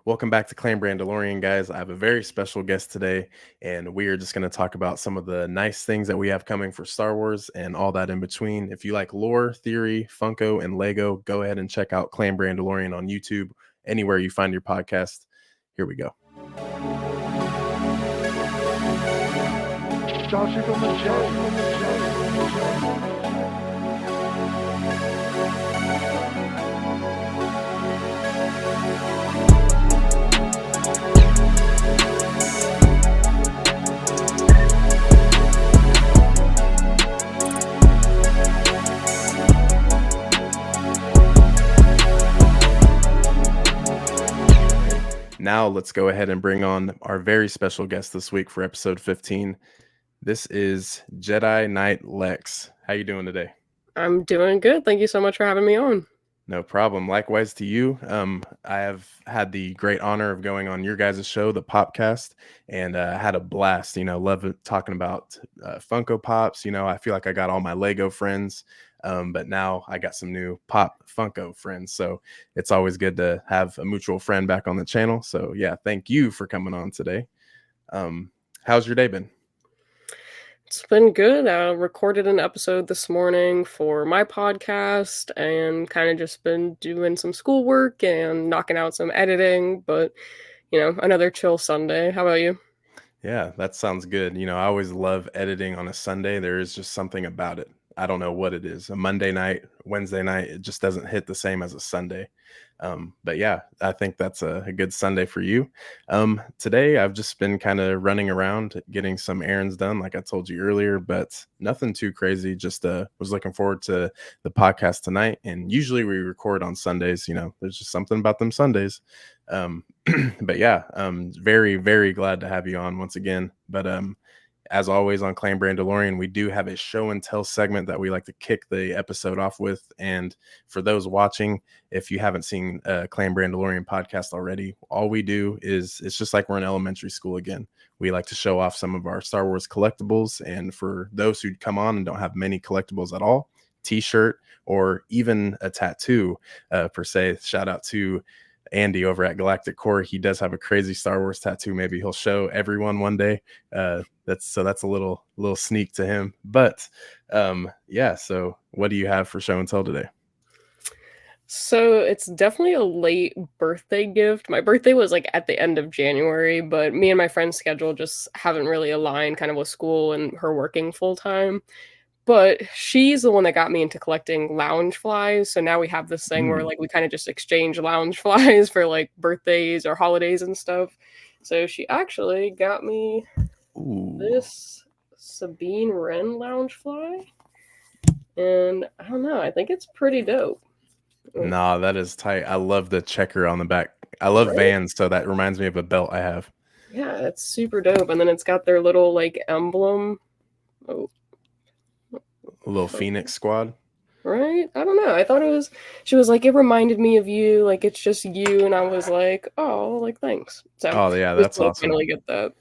Welcome back to Clan Brandolorian, guys. I have a very special guest today, and we are just going to talk about some of the nice things that we have coming for Star Wars and all that in between. If you like lore, theory, Funko, and Lego, go ahead and check out Clan Brandolorian on YouTube, anywhere you find your podcast. Here we go. Starship on the Now let's go ahead and bring on our very special guest this week for episode 15. This is Jedi Knight Lex. How you doing today? I'm doing good. Thank you so much for having me on. No problem. Likewise to you. I have had the great honor of going on your guys' show, the Popcast, and had a blast. Love talking about Funko Pops. I feel like I got all my Lego friends, but now I got some new Pop Funko friends. So it's always good to have a mutual friend back on the channel. So yeah, thank you for coming on today. How's your day been? It's been good. I recorded an episode this morning for my podcast and kind of just been doing some schoolwork and knocking out some editing, but another chill Sunday. How about you? Yeah, that sounds good. I always love editing on a Sunday. There is just something about it. I don't know what it is. A Monday night, Wednesday night, it just doesn't hit the same as a Sunday. But yeah, I think that's a good Sunday for you. Today, I've just been kind of running around getting some errands done, like I told you earlier, but nothing too crazy. Just was looking forward to the podcast tonight. And usually we record on Sundays. There's just something about them Sundays. But yeah, very, very glad to have you on once again. But as always on Clan Brandolorian, we do have a show and tell segment that we like to kick the episode off with. And for those watching, if you haven't seen Clan Brandolorian podcast already, all we do is it's just like we're in elementary school again. We like to show off some of our Star Wars collectibles. And for those who come on and don't have many collectibles at all, t-shirt or even a tattoo per se, shout out to Andy over at Galactic Core. He does have a crazy Star Wars tattoo. Maybe he'll show everyone one day. That's a little sneak to him. But yeah, so what do you have for show and tell today? So it's definitely a late birthday gift. My birthday was like at the end of January, but me and my friend's schedule just haven't really aligned kind of with school and her working full time. But she's the one that got me into collecting lounge flies. So now we have this thing where like we kind of just exchange lounge flies for like birthdays or holidays and stuff. So she actually got me this Sabine Wren lounge fly. And I don't know, I think it's pretty dope. Nah, that is tight. I love the checker on the back. I love Vans, so that reminds me of a belt I have. Yeah, it's super dope. And then it's got their little like emblem. Oh. A little Phoenix squad. Right? I don't know. I thought she was like, it reminded me of you. Like, it's just you. And I was like, oh, like, thanks. So, oh, yeah, that's awesome. Finally get that.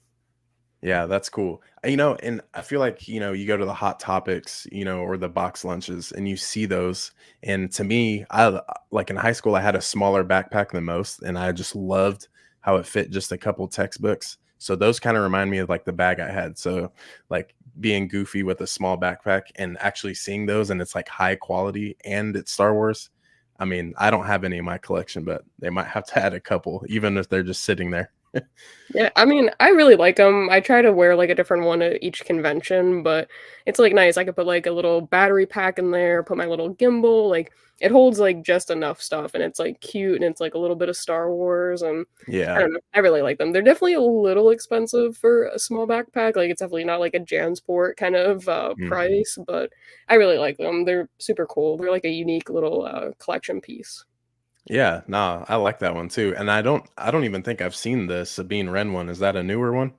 Yeah, that's cool. And I feel like, you go to the Hot Topics, or the box lunches and you see those. And to me, I like in high school, I had a smaller backpack than most. And I just loved how it fit just a couple textbooks. So those kind of remind me of like the bag I had. So like being goofy with a small backpack and actually seeing those and it's like high quality and it's Star Wars. I mean, I don't have any in my collection, but they might have to add a couple, even if they're just sitting there. Yeah, I mean, I really like them. I try to wear like a different one at each convention, but it's like nice. I could put like a little battery pack in there, put my little gimbal. Like it holds like just enough stuff, and it's like cute, and it's like a little bit of Star Wars, and yeah, I don't know. I really like them. They're definitely a little expensive for a small backpack. Like it's definitely not like a JanSport kind of price, but I really like them. They're super cool. They're like a unique little collection piece. Yeah, nah, I like that one too. And I don't even think I've seen the Sabine Wren one. Is that a newer one?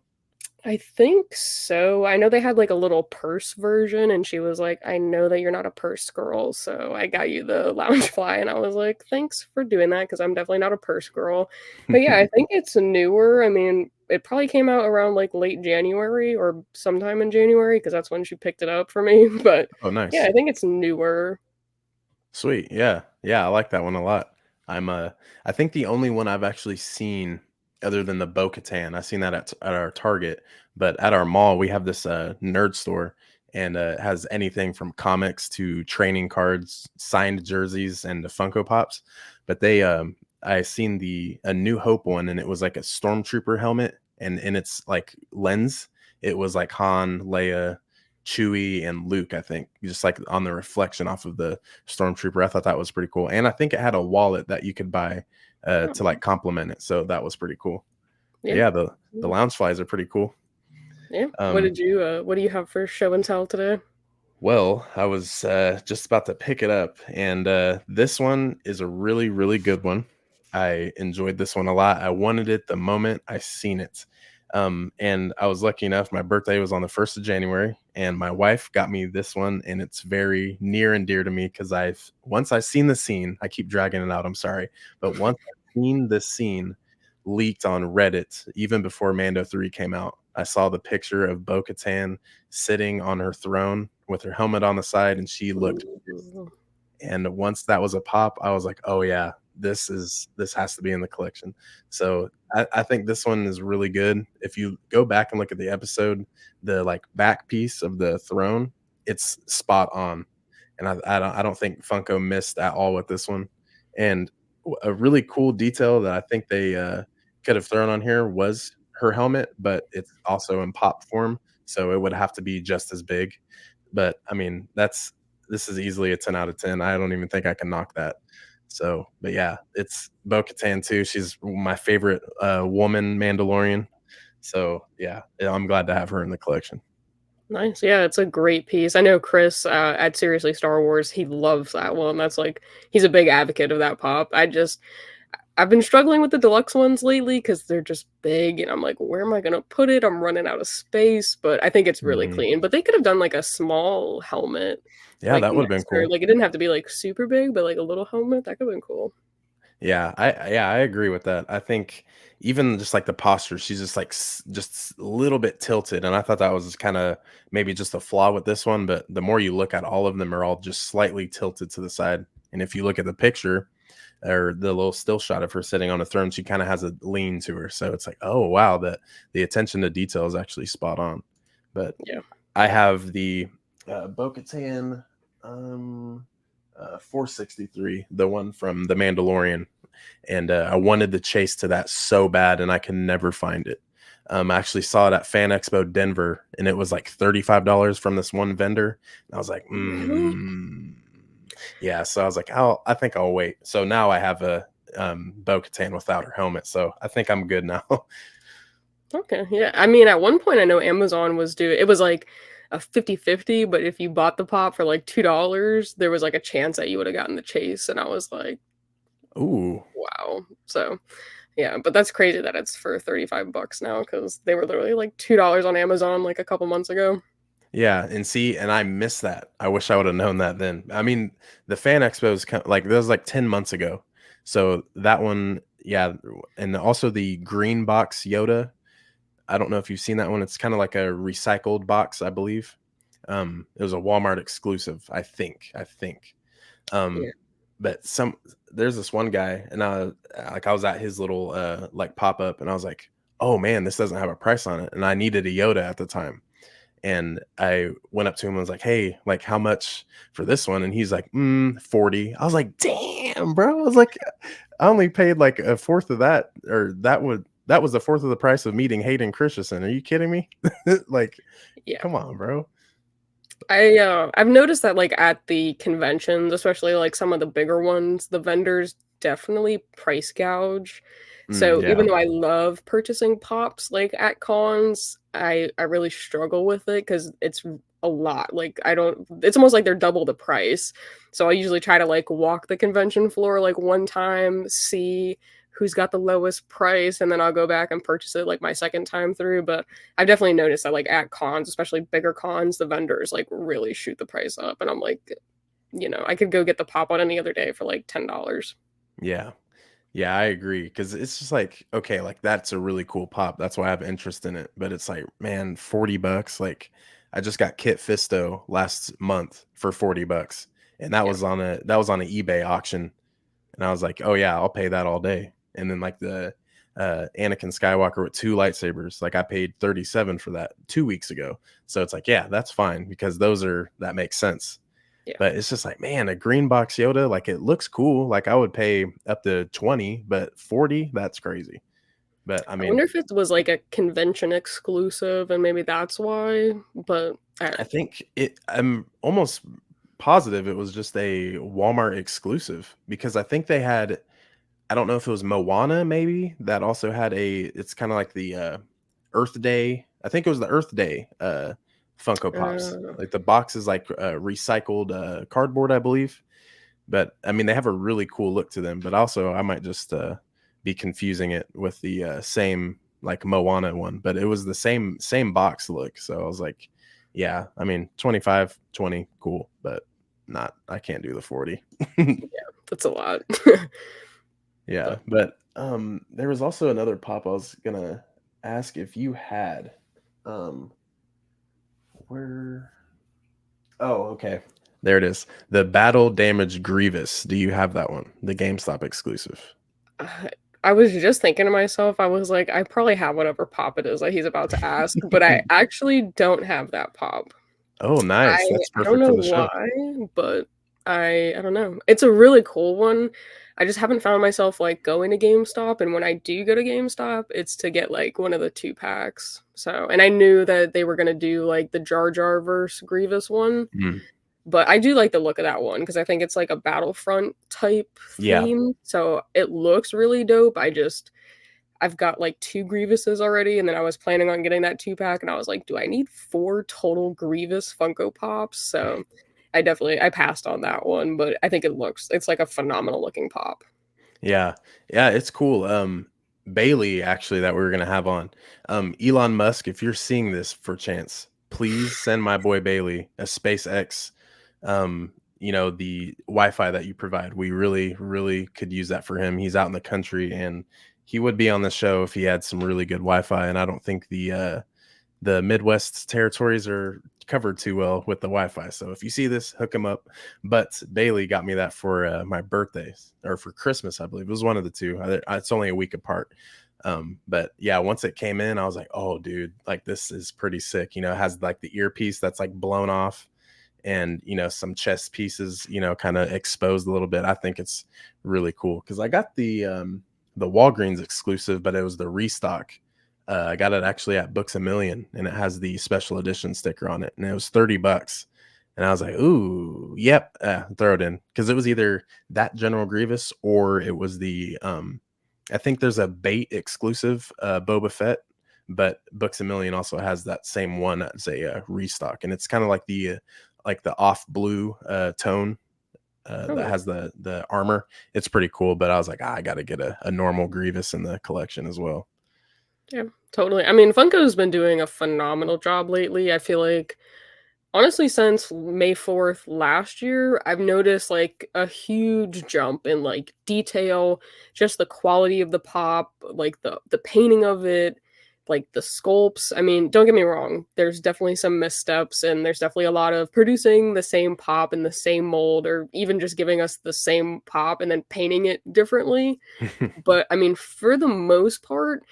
I think so. I know they had like a little purse version, and she was like, I know that you're not a purse girl, so I got you the lounge fly. And I was like, thanks for doing that, because I'm definitely not a purse girl. But yeah, I think it's newer. I mean, it probably came out around like late January or sometime in January, because that's when she picked it up for me. But oh, nice. Yeah, I think it's newer. Sweet. Yeah. Yeah, I like that one a lot. I'm I think the only one I've actually seen other than the Bo-Katan, I've seen that at our Target, but at our mall we have this nerd store, and it has anything from comics to training cards, signed jerseys, and the Funko Pops. But they I seen the a New Hope one, and it was like a stormtrooper helmet, and in its like lens, it was like Han, Leia, Chewie, and Luke, I think, just like on the reflection off of the stormtrooper. I thought that was pretty cool, and I think it had a wallet that you could buy to Oh, like complement it, so that was pretty cool. But yeah. yeah, the lounge flies are pretty cool. Yeah. Um, What do you have for show and tell today? Well, I was just about to pick it up, and this one is a really, really good one. I enjoyed this one a lot. I wanted it the moment I seen it. And I was lucky enough, my birthday was on the 1st of January, and my wife got me this one, and it's very near and dear to me because once I seen the scene, I keep dragging it out, I'm sorry, but once I seen this scene leaked on Reddit, even before Mando 3 came out, I saw the picture of Bo Katan sitting on her throne with her helmet on the side, and she looked pissed. Ooh, And once that was a pop, I was like, "Oh yeah, this has to be in the collection." So I think this one is really good. If you go back and look at the episode, the like back piece of the throne, it's spot on, and I don't think Funko missed at all with this one. And a really cool detail that I think they could have thrown on here was her helmet, but it's also in pop form, so it would have to be just as big. But I mean, this is easily a 10 out of 10. I don't even think I can knock that. So, but yeah, it's Bo-Katan too. She's my favorite woman Mandalorian. So yeah, I'm glad to have her in the collection. nice. Yeah, it's a great piece. I know Chris at Seriously Star Wars, he loves that one. That's like he's a big advocate of that pop. I've been struggling with the deluxe ones lately because they're just big, and I'm like, where am I gonna put it? I'm running out of space, but I think it's really Mhm. clean. But they could have done like a small helmet, Yeah, like that would have been next, or cool. like it didn't have to be like super big, but like a little helmet that could have been cool. Yeah, I agree with that. I think even just like the posture, she's just like just a little bit tilted, and I thought that was kind of maybe just a flaw with this one. But the more you look at all of them, are all just slightly tilted to the side. And if you look at the picture or the little still shot of her sitting on a throne, she kind of has a lean to her. So it's like, oh wow, that the attention to detail is actually spot on. But Yeah. I have the Bo-Katan 463, the one from The Mandalorian, and I wanted the chase to that so bad, and I can never find it. I actually saw it at Fan Expo Denver, and it was like $35 from this one vendor. And I was like, Really? yeah. So I was like, I think I'll wait. So now I have a Bo-Katan without her helmet, so I think I'm good now. Okay. Yeah. I mean, at one point I know Amazon was doing it was like a 50-50, but if you bought the pop for like $2, there was like a chance that you would have gotten the chase. And I was like, Ooh, wow. So yeah, but that's crazy that it's for 35 bucks now because they were literally like $2 on Amazon like a couple months ago. yeah, and see, and I missed that. I wish I would have known that then. I mean, the Fan Expo is like that was like 10 months ago. So that one, yeah, and also the green box Yoda. I don't know if you've seen that one. It's kind of like a recycled box, I believe. It was a Walmart exclusive, I think. Um, Yeah. but there's this one guy, and I was at his little like pop up, and I was like, oh man, this doesn't have a price on it, and I needed a Yoda at the time, and I went up to him and was like, hey, like how much for this one? And he's like, 40. I was like, damn, bro. I was like, I only paid like a fourth of that, or that was a fourth of the price of meeting Hayden Christensen. Are you kidding me? Like, Yeah. come on, bro. I've noticed that like at the conventions, especially like some of the bigger ones, the vendors definitely price gouge. So even Yeah. though I love purchasing pops like at cons, I really struggle with it because it's a lot. Like I don't it's almost like they're double the price. So I usually try to like walk the convention floor like one time, see who's got the lowest price, and then I'll go back and purchase it like my second time through. But I've definitely noticed that like at cons, especially bigger cons, the vendors like really shoot the price up. And I'm like, I could go get the pop on any other day for like $10. Yeah. Yeah, I agree. Cause it's just like, okay, like that's a really cool pop. That's why I have interest in it. But it's like, man, $40. Like I just got Kit Fisto last month for $40. And Yeah. that was on an eBay auction. And I was like, oh yeah, I'll pay that all day. And then like the Anakin Skywalker with 2 lightsabers, like I paid 37 for that 2 weeks ago. So it's like, yeah, that's fine because that makes sense. Yeah. But it's just like, man, a green box Yoda, like it looks cool. Like I would pay up to 20, but 40, that's crazy. But I I mean, wonder if it was like a convention exclusive and maybe that's why, but I think I'm almost positive it was just a Walmart exclusive because I think they had, I don't know if it was Moana maybe that also had it's kind of like the Earth Day. I think it was the Earth Day Funko Pops. uh, Like the box is like recycled cardboard, I believe. But I mean, they have a really cool look to them. But also, I might just be confusing it with the same like Moana one. But it was the same box look. So I was like, yeah, I mean, 25, 20, cool, but not. I can't do the 40. that's a lot. Yeah, But but there was also another pop I was gonna ask if you had. Um, where? Oh, okay. There it is. The Battle Damage Grievous. Do you have that one? The GameStop exclusive. I I was just thinking to myself, I was like, I probably have whatever pop it is that he's about to ask, but I actually don't have that pop. Oh, I nice. That's I don't perfect know for the show. why, but I don't know. It's a really cool one. I just haven't found myself, like, going to GameStop, and when I do go to GameStop, it's to get, like, one of the 2 packs. So and I knew that they were gonna do, like, the Jar Jar verse Grievous one, Mm, but I do like the look of that one because I think it's, like, a Battlefront type yeah. theme, so it looks really dope. I've got, like, 2 Grievouses already, and then I was planning on getting that 2-pack, and I was like, "Do I need 4 total Grievous Funko Pops?" So, I passed on that one, but I think it's, like, a phenomenal looking pop. Yeah. Yeah, it's cool. Bailey actually that we were gonna have on. Elon Musk, if you're seeing this for chance, please send my boy Bailey a SpaceX the Wi-Fi that you provide. We really, really could use that for him. He's out in the country and he would be on the show if he had some really good Wi-Fi. And I don't think the Midwest territories are covered too well with the Wi-Fi. So if you see this, hook him up. But Bailey got me that for my birthday or for Christmas, I believe. It was one of the two. It's only a week apart. But yeah, once it came in, I was like, oh, dude, like this is pretty sick. It has like the earpiece that's like blown off and some chest pieces kind of exposed a little bit. I think it's really cool because I got the Walgreens exclusive, but it was the restock. I got it actually at Books a Million, and it has the special edition sticker on it, and it was $30. And I was like, "Ooh, yep, throw it in," because it was either that General Grievous or it was the I think there's a Bait exclusive Boba Fett, but Books a Million also has that same one as a restock, and it's kind of like the off blue tone that Oh, has the armor. It's pretty cool, but I was like, I got to get a normal Grievous in the collection as well. yeah, totally. I mean, Funko's been doing a phenomenal job lately. I feel like honestly, since May 4th last year, I've noticed, like, a huge jump in, like, detail, just the quality of the pop, like, the painting of it, like, the sculpts. I mean, don't get me wrong, there's definitely some missteps, and there's definitely a lot of producing the same pop in the same mold, or even just giving us the same pop and then painting it differently, but, I mean, for the most part,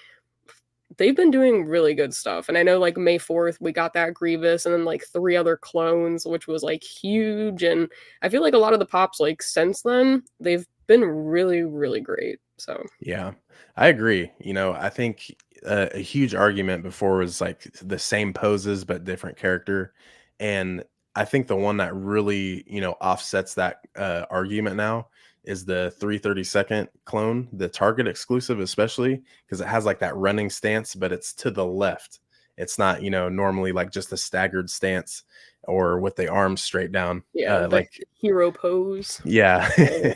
they've been doing really good stuff, and I know, like, May 4th, we got that Grievous and then, like, 3 other clones, which was, like, huge, and I feel like a lot of the pops, like, since then, they've been really, really great, so Yeah, I agree. I think a huge argument before was like the same poses but different character, and I think the one that really offsets that argument now is the 332nd clone, the Target exclusive, especially because it has like that running stance, but it's to the left. It's not normally like just a staggered stance or with the arms straight down. yeah, the Like hero pose. yeah. So,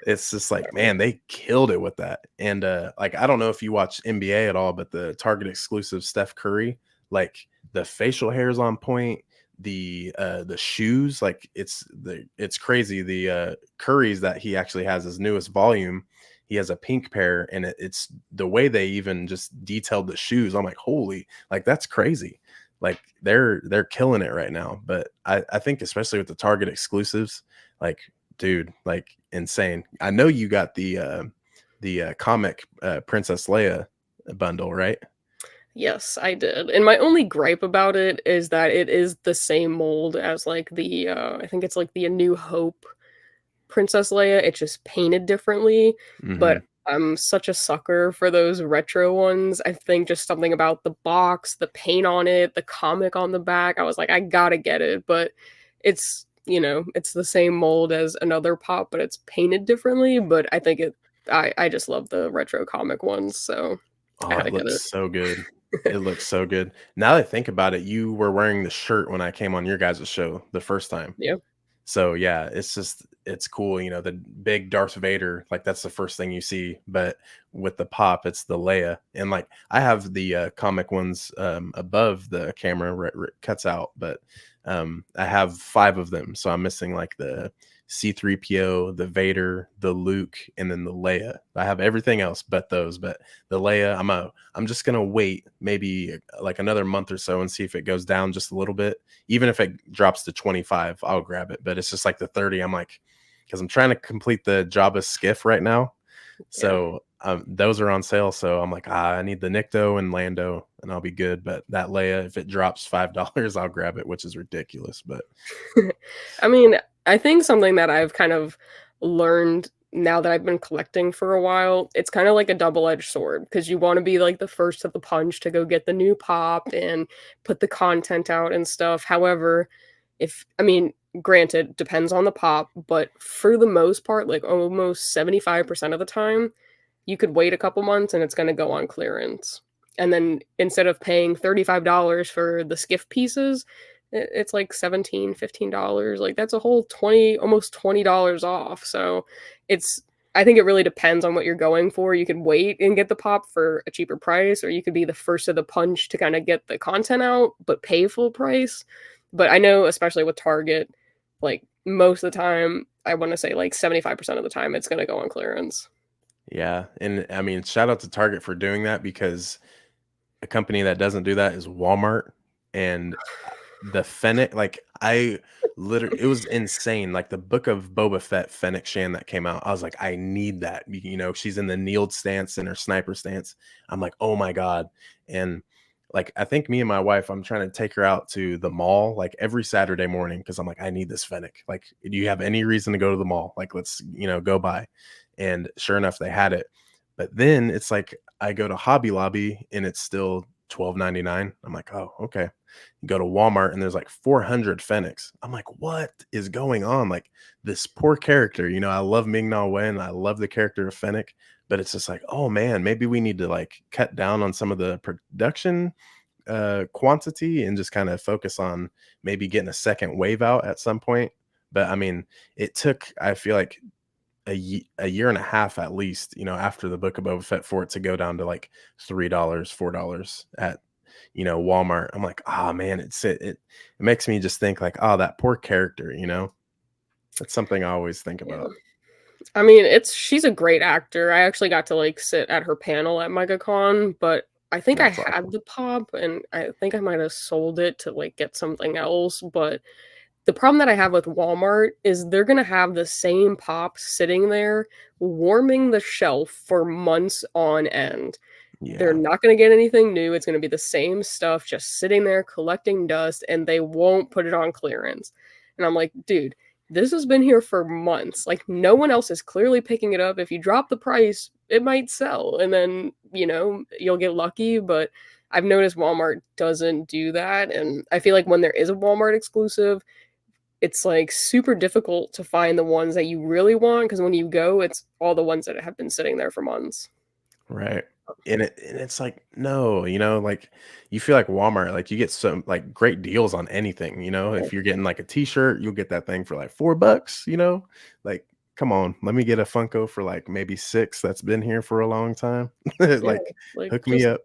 It's just like, man, they killed it with that. And like I don't know if you watch NBA at all, but the Target exclusive Steph Curry, like the facial hairs on point, the shoes, like it's crazy. The Curry's that he actually has his newest volume, he has a pink pair, and it's the way they even just detailed the shoes. I'm like, holy, like that's crazy. Like they're killing it right now. But I think especially with the Target exclusives, like dude, like insane. I know you got the comic Princess Leia bundle, right? Yes, I did, and my only gripe about it is that it is the same mold as, like, I think it's, like, the A New Hope Princess Leia, it's just painted differently, Hmm. but I'm such a sucker for those retro ones. I think just something about the box, the paint on it, the comic on the back, I was like, "I gotta get it," but it's the same mold as another pop, but it's painted differently, but I think I just love the retro comic ones, so I Oh, had it to get looks it. so good. It looks so good. Now that I think about it, you were wearing the shirt when I came on your guys' show the first time. Yeah. So yeah, it's cool, the big Darth Vader, like that's the first thing you see, but with the pop, it's the Leia. And like I have the comic ones above the camera where it cuts out, but I have 5 of them. So I'm missing like the C3PO, the Vader, the Luke, and then the Leia. I have everything else but those, but the Leia, I'm just gonna wait maybe like another month or so and see if it goes down just a little bit. Even if it drops to 25, I'll grab it. But it's just like the 30. I'm like, because I'm trying to complete the Jabba skiff right now. Yeah. So those are on sale. So I'm like, I need the Nikto and Lando, and I'll be good. But that Leia, if it drops $5, I'll grab it, which is ridiculous. But I mean, I think something that I've kind of learned now that I've been collecting for a while, it's kind of like a double-edged sword because you want to be like the first to the punch to go get the new pop and put the content out and stuff. However, I mean, granted, depends on the pop, but for the most part, like almost 75% of the time, you could wait a couple months and it's going to go on clearance. And then instead of paying $35 for the skiff pieces, it's like 17, $15. Like that's a whole 20, almost $20 off. So it's I think it really depends on what you're going for. You could wait and get the pop for a cheaper price, or you could be the first of the punch to kind of get the content out, but pay full price. But I know, especially with Target, like most of the time, I want to say like 75% of the time, it's going to go on clearance. yeah, and I mean, shout out to Target for doing that because a company that doesn't do that is Walmart. And the Fennec, like I literally, it was insane. Like the Book of Boba Fett Fennec Shan that came out, I was like, I need that. She's in the kneeled stance and her sniper stance. I'm like, oh my god. And like I think me and my wife, I'm trying to take her out to the mall like every Saturday morning because I'm like, I need this Fennec. Like, do you have any reason to go to the mall? Like, let's go by. And sure enough, they had it. But then it's like I go to Hobby Lobby and it's still 12.99. I'm like, oh, okay. Go to Walmart and there's like 400 Fennecs. I'm like, what is going on? Like this poor character, I love Ming Na Wen. I love the character of Fennec, but it's just like, oh man, maybe we need to like cut down on some of the production quantity and just kind of focus on maybe getting a second wave out at some point. But I mean, it took, I feel like a year and a half at least, after the Book of Boba Fett for it to go down to like $3, $4 at Walmart. I'm like, oh man, it makes me just think like, oh, that poor character. That's something I always think Yeah. about. I mean, it's she's a great actor. I actually got to, like, sit at her panel at MegaCon, but I think I That's had awesome. the pop, and I think I might have sold it to, like, get something else, but the problem that I have with Walmart is they're gonna have the same pop sitting there warming the shelf for months on end. They're Yeah. not gonna get anything new, it's gonna be the same stuff just sitting there collecting dust, and they won't put it on clearance. And I'm like, "Dude, this has been here for months, like, no one else is clearly picking it up, if you drop the price, it might sell, and then, you'll get lucky," but I've noticed Walmart doesn't do that, and I feel like when there is a Walmart exclusive, it's, like, super difficult to find the ones that you really want because when you go, it's all the ones that have been sitting there for months. Right. And it's like, no, like you feel like Walmart, like you get some like great deals on anything, Yeah, if you're getting like a t-shirt, you'll get that thing for like $4, like come on, let me get a Funko for like maybe 6 that's been here for a long time. yeah, Like like, hook me just up.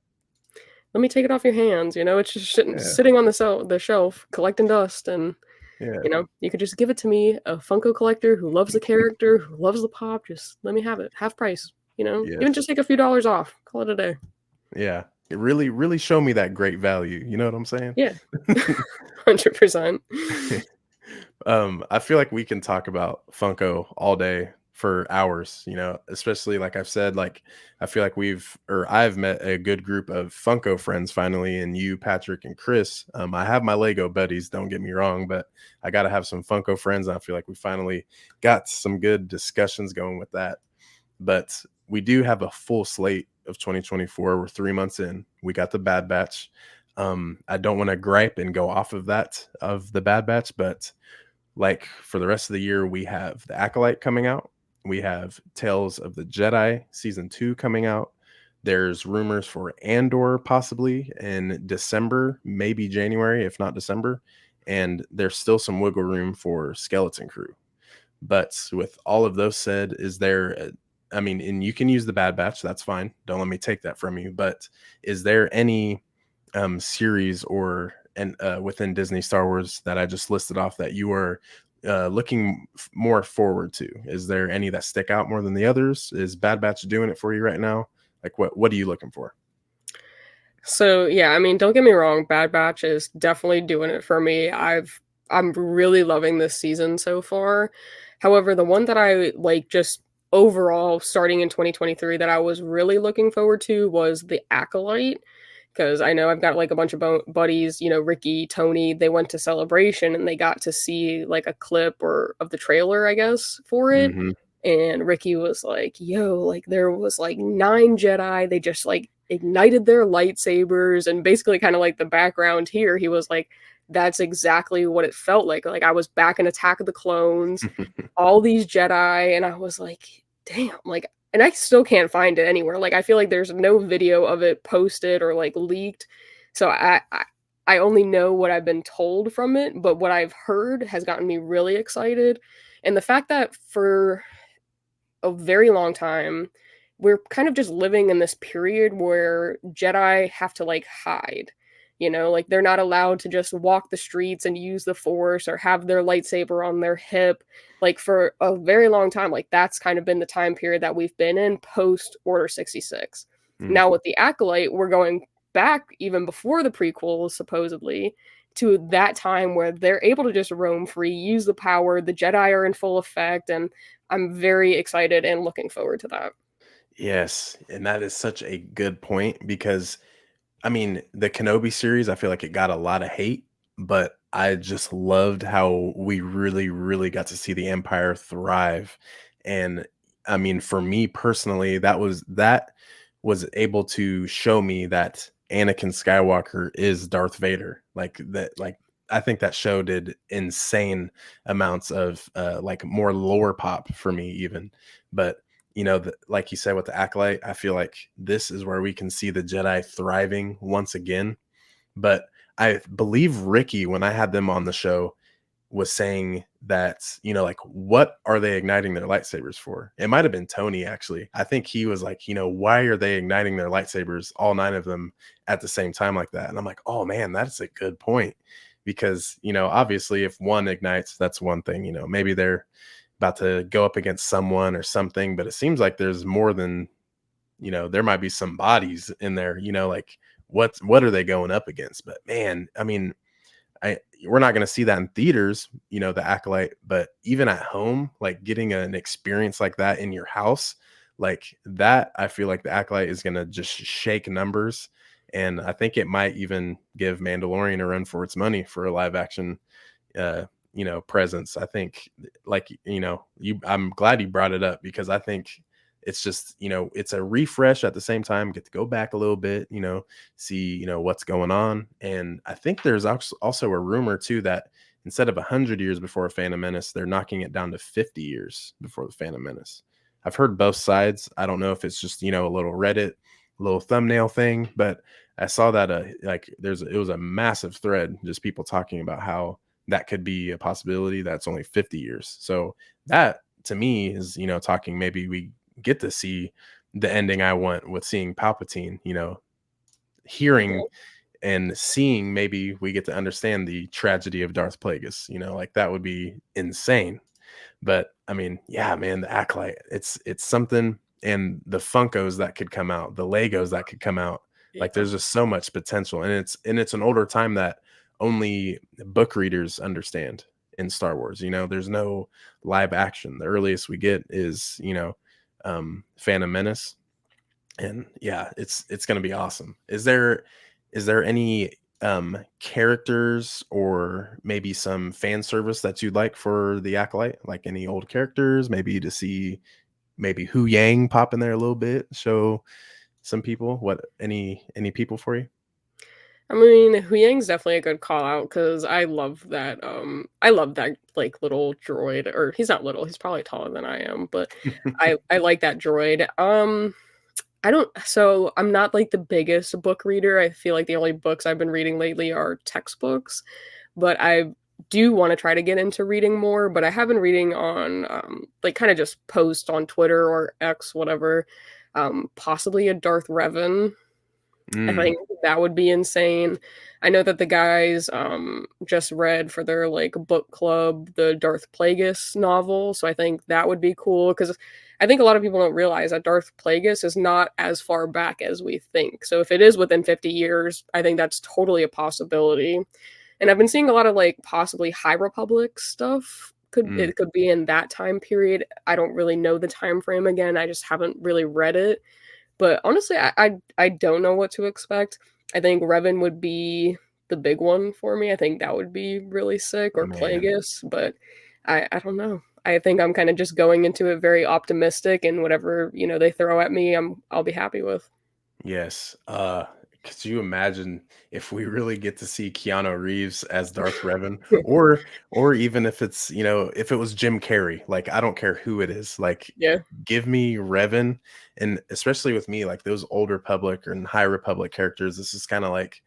let me take it off your hands, it's just Yeah. sitting on the shelf collecting dust, and, Yeah. you could just give it to me, a Funko collector who loves the character, who loves the pop, just let me have it, half price, even Yes. just take a few dollars off, call it a day. Yeah. It really, really show me that great value. You know what I'm saying? Yeah. 100%. I feel like we can talk about Funko all day. for hours, especially like I've said, like I feel like I've met a good group of Funko friends finally, and you, Patrick, and Chris. I have my Lego buddies, don't get me wrong, but I got to have some Funko friends. And I feel like we finally got some good discussions going with that. But we do have a full slate of 2024. We're 3 months in. We got the Bad Batch. I don't want to gripe and go off of the Bad Batch, but like for the rest of the year, we have the Acolyte coming out. We have Tales of the Jedi season 2 coming out. There's rumors for Andor possibly in December, maybe January, if not December. And there's still some wiggle room for Skeleton Crew. But with all of those said, and you can use the Bad Batch, that's fine. Don't let me take that from you. But is there any series within Disney Star Wars that I just listed off that you are looking more forward to? Is there any that stick out more than the others? Is Bad Batch doing it for you right now? Like what are you looking for? So yeah, I mean, don't get me wrong, Bad Batch is definitely doing it for me. I'm really loving this season so far. However, the one that I like just overall starting in 2023 that I was really looking forward to was The Acolyte, because I know I've got like a bunch of buddies, Ricky, Tony, they went to Celebration and they got to see like a clip or of the trailer, I guess, for it. Mm-hmm. And Ricky was like, yo, like there was like 9 Jedi. They just like ignited their lightsabers. And basically, kind of like the background here, he was like, that's exactly what it felt like. Like I was back in Attack of the Clones, all these Jedi. And I was like, damn, like, and I still can't find it anywhere. Like I feel like there's no video of it posted or like leaked. So I only know what I've been told from it, but what I've heard has gotten me really excited. And the fact that for a very long time, we're kind of just living in this period where Jedi have to like hide. Like they're not allowed to just walk the streets and use the Force or have their lightsaber on their hip. Like for a very long time, like that's kind of been the time period that we've been in post Order 66. Mm. Now with the Acolyte, we're going back even before the prequels, supposedly, to that time where they're able to just roam free, use the power. The Jedi are in full effect, and I'm very excited and looking forward to that. Yes, and that is such a good point because the Kenobi series, I feel like it got a lot of hate, but I just loved how we really, really got to see the Empire thrive. And for me personally, that was able to show me that Anakin Skywalker is Darth Vader. Like that, like I think that show did insane amounts of like more lore pop for me even. But like you said with the Acolyte, I feel like this is where we can see the Jedi thriving once again. But I believe Ricky, when I had them on the show, was saying that, like, what are they igniting their lightsabers for? It might have been Tony, actually. I think he was like, why are they igniting their lightsabers, all 9 of them at the same time like that? And I'm like, oh man, that's a good point. Because, obviously if one ignites, that's one thing, maybe they're about to go up against someone or something, but it seems like there's more than, there might be some bodies in there, like what are they going up against? But man, we're not going to see that in theaters, the Acolyte, but even at home, like getting an experience like that in your house, like that, I feel like the Acolyte is going to just shake numbers. And I think it might even give Mandalorian a run for its money for a live action, presence. I think, like, I'm glad you brought it up because I think it's just, it's a refresh at the same time, get to go back a little bit, see, what's going on. And I think there's also a rumor too that instead of 100 years before a Phantom Menace, they're knocking it down to 50 years before the Phantom Menace. I've heard both sides. I don't know if it's just, a little Reddit, little thumbnail thing, but I saw that it was a massive thread, just people talking about how that could be a possibility that's only 50 years. So that to me is, talking maybe we get to see the ending I want with seeing Palpatine, hearing and seeing, maybe we get to understand the tragedy of Darth Plagueis, like that would be insane. But yeah, man, the Acolyte, it's something. And the Funkos that could come out, the Legos that could come out, like there's just so much potential. And it's an older time that only book readers understand. in Star Wars. There's no live action. The earliest we get is, Phantom Menace, and yeah, it's gonna be awesome. Is there any characters or maybe some fan service that you'd like for the Acolyte? Like any old characters, maybe to see maybe Hu Yang pop in there a little bit, show some people what any people for you? I mean, Huyang's definitely a good call out because I love that, like, little droid, or he's not little, he's probably taller than I am, but I like that droid. I don't so I'm not, like, the biggest book reader. I feel like the only books I've been reading lately are textbooks, but I do wanna try to get into reading more, but I have been reading on, like, kinda just post on Twitter or X, whatever, possibly a Darth Revan. I Mm, think that would be insane. I know that the guys, just read for their, like, book club the Darth Plagueis novel, so I think that would be cool because I think a lot of people don't realize that Darth Plagueis is not as far back as we think, so if it is within 50 years, I think that's totally a possibility, and I've been seeing a lot of, like, possibly High Republic stuff. mm, It could be in that time period. I don't really know the time frame again, I just haven't really read it, but honestly, I don't know what to expect. I think Revan would be the big one for me. I think that would be really sick, or man. Plagueis, but I don't know. I think I'm kinda just going into it very optimistic, and whatever, they throw at me, I'll be happy with. Yes. Could you imagine if we really get to see Keanu Reeves as Darth Revan, or even if it's, if it was Jim Carrey, like I don't care who it is, like Yeah, give me Revan, and especially with me, like those old Republic and High Republic characters, this is kind of like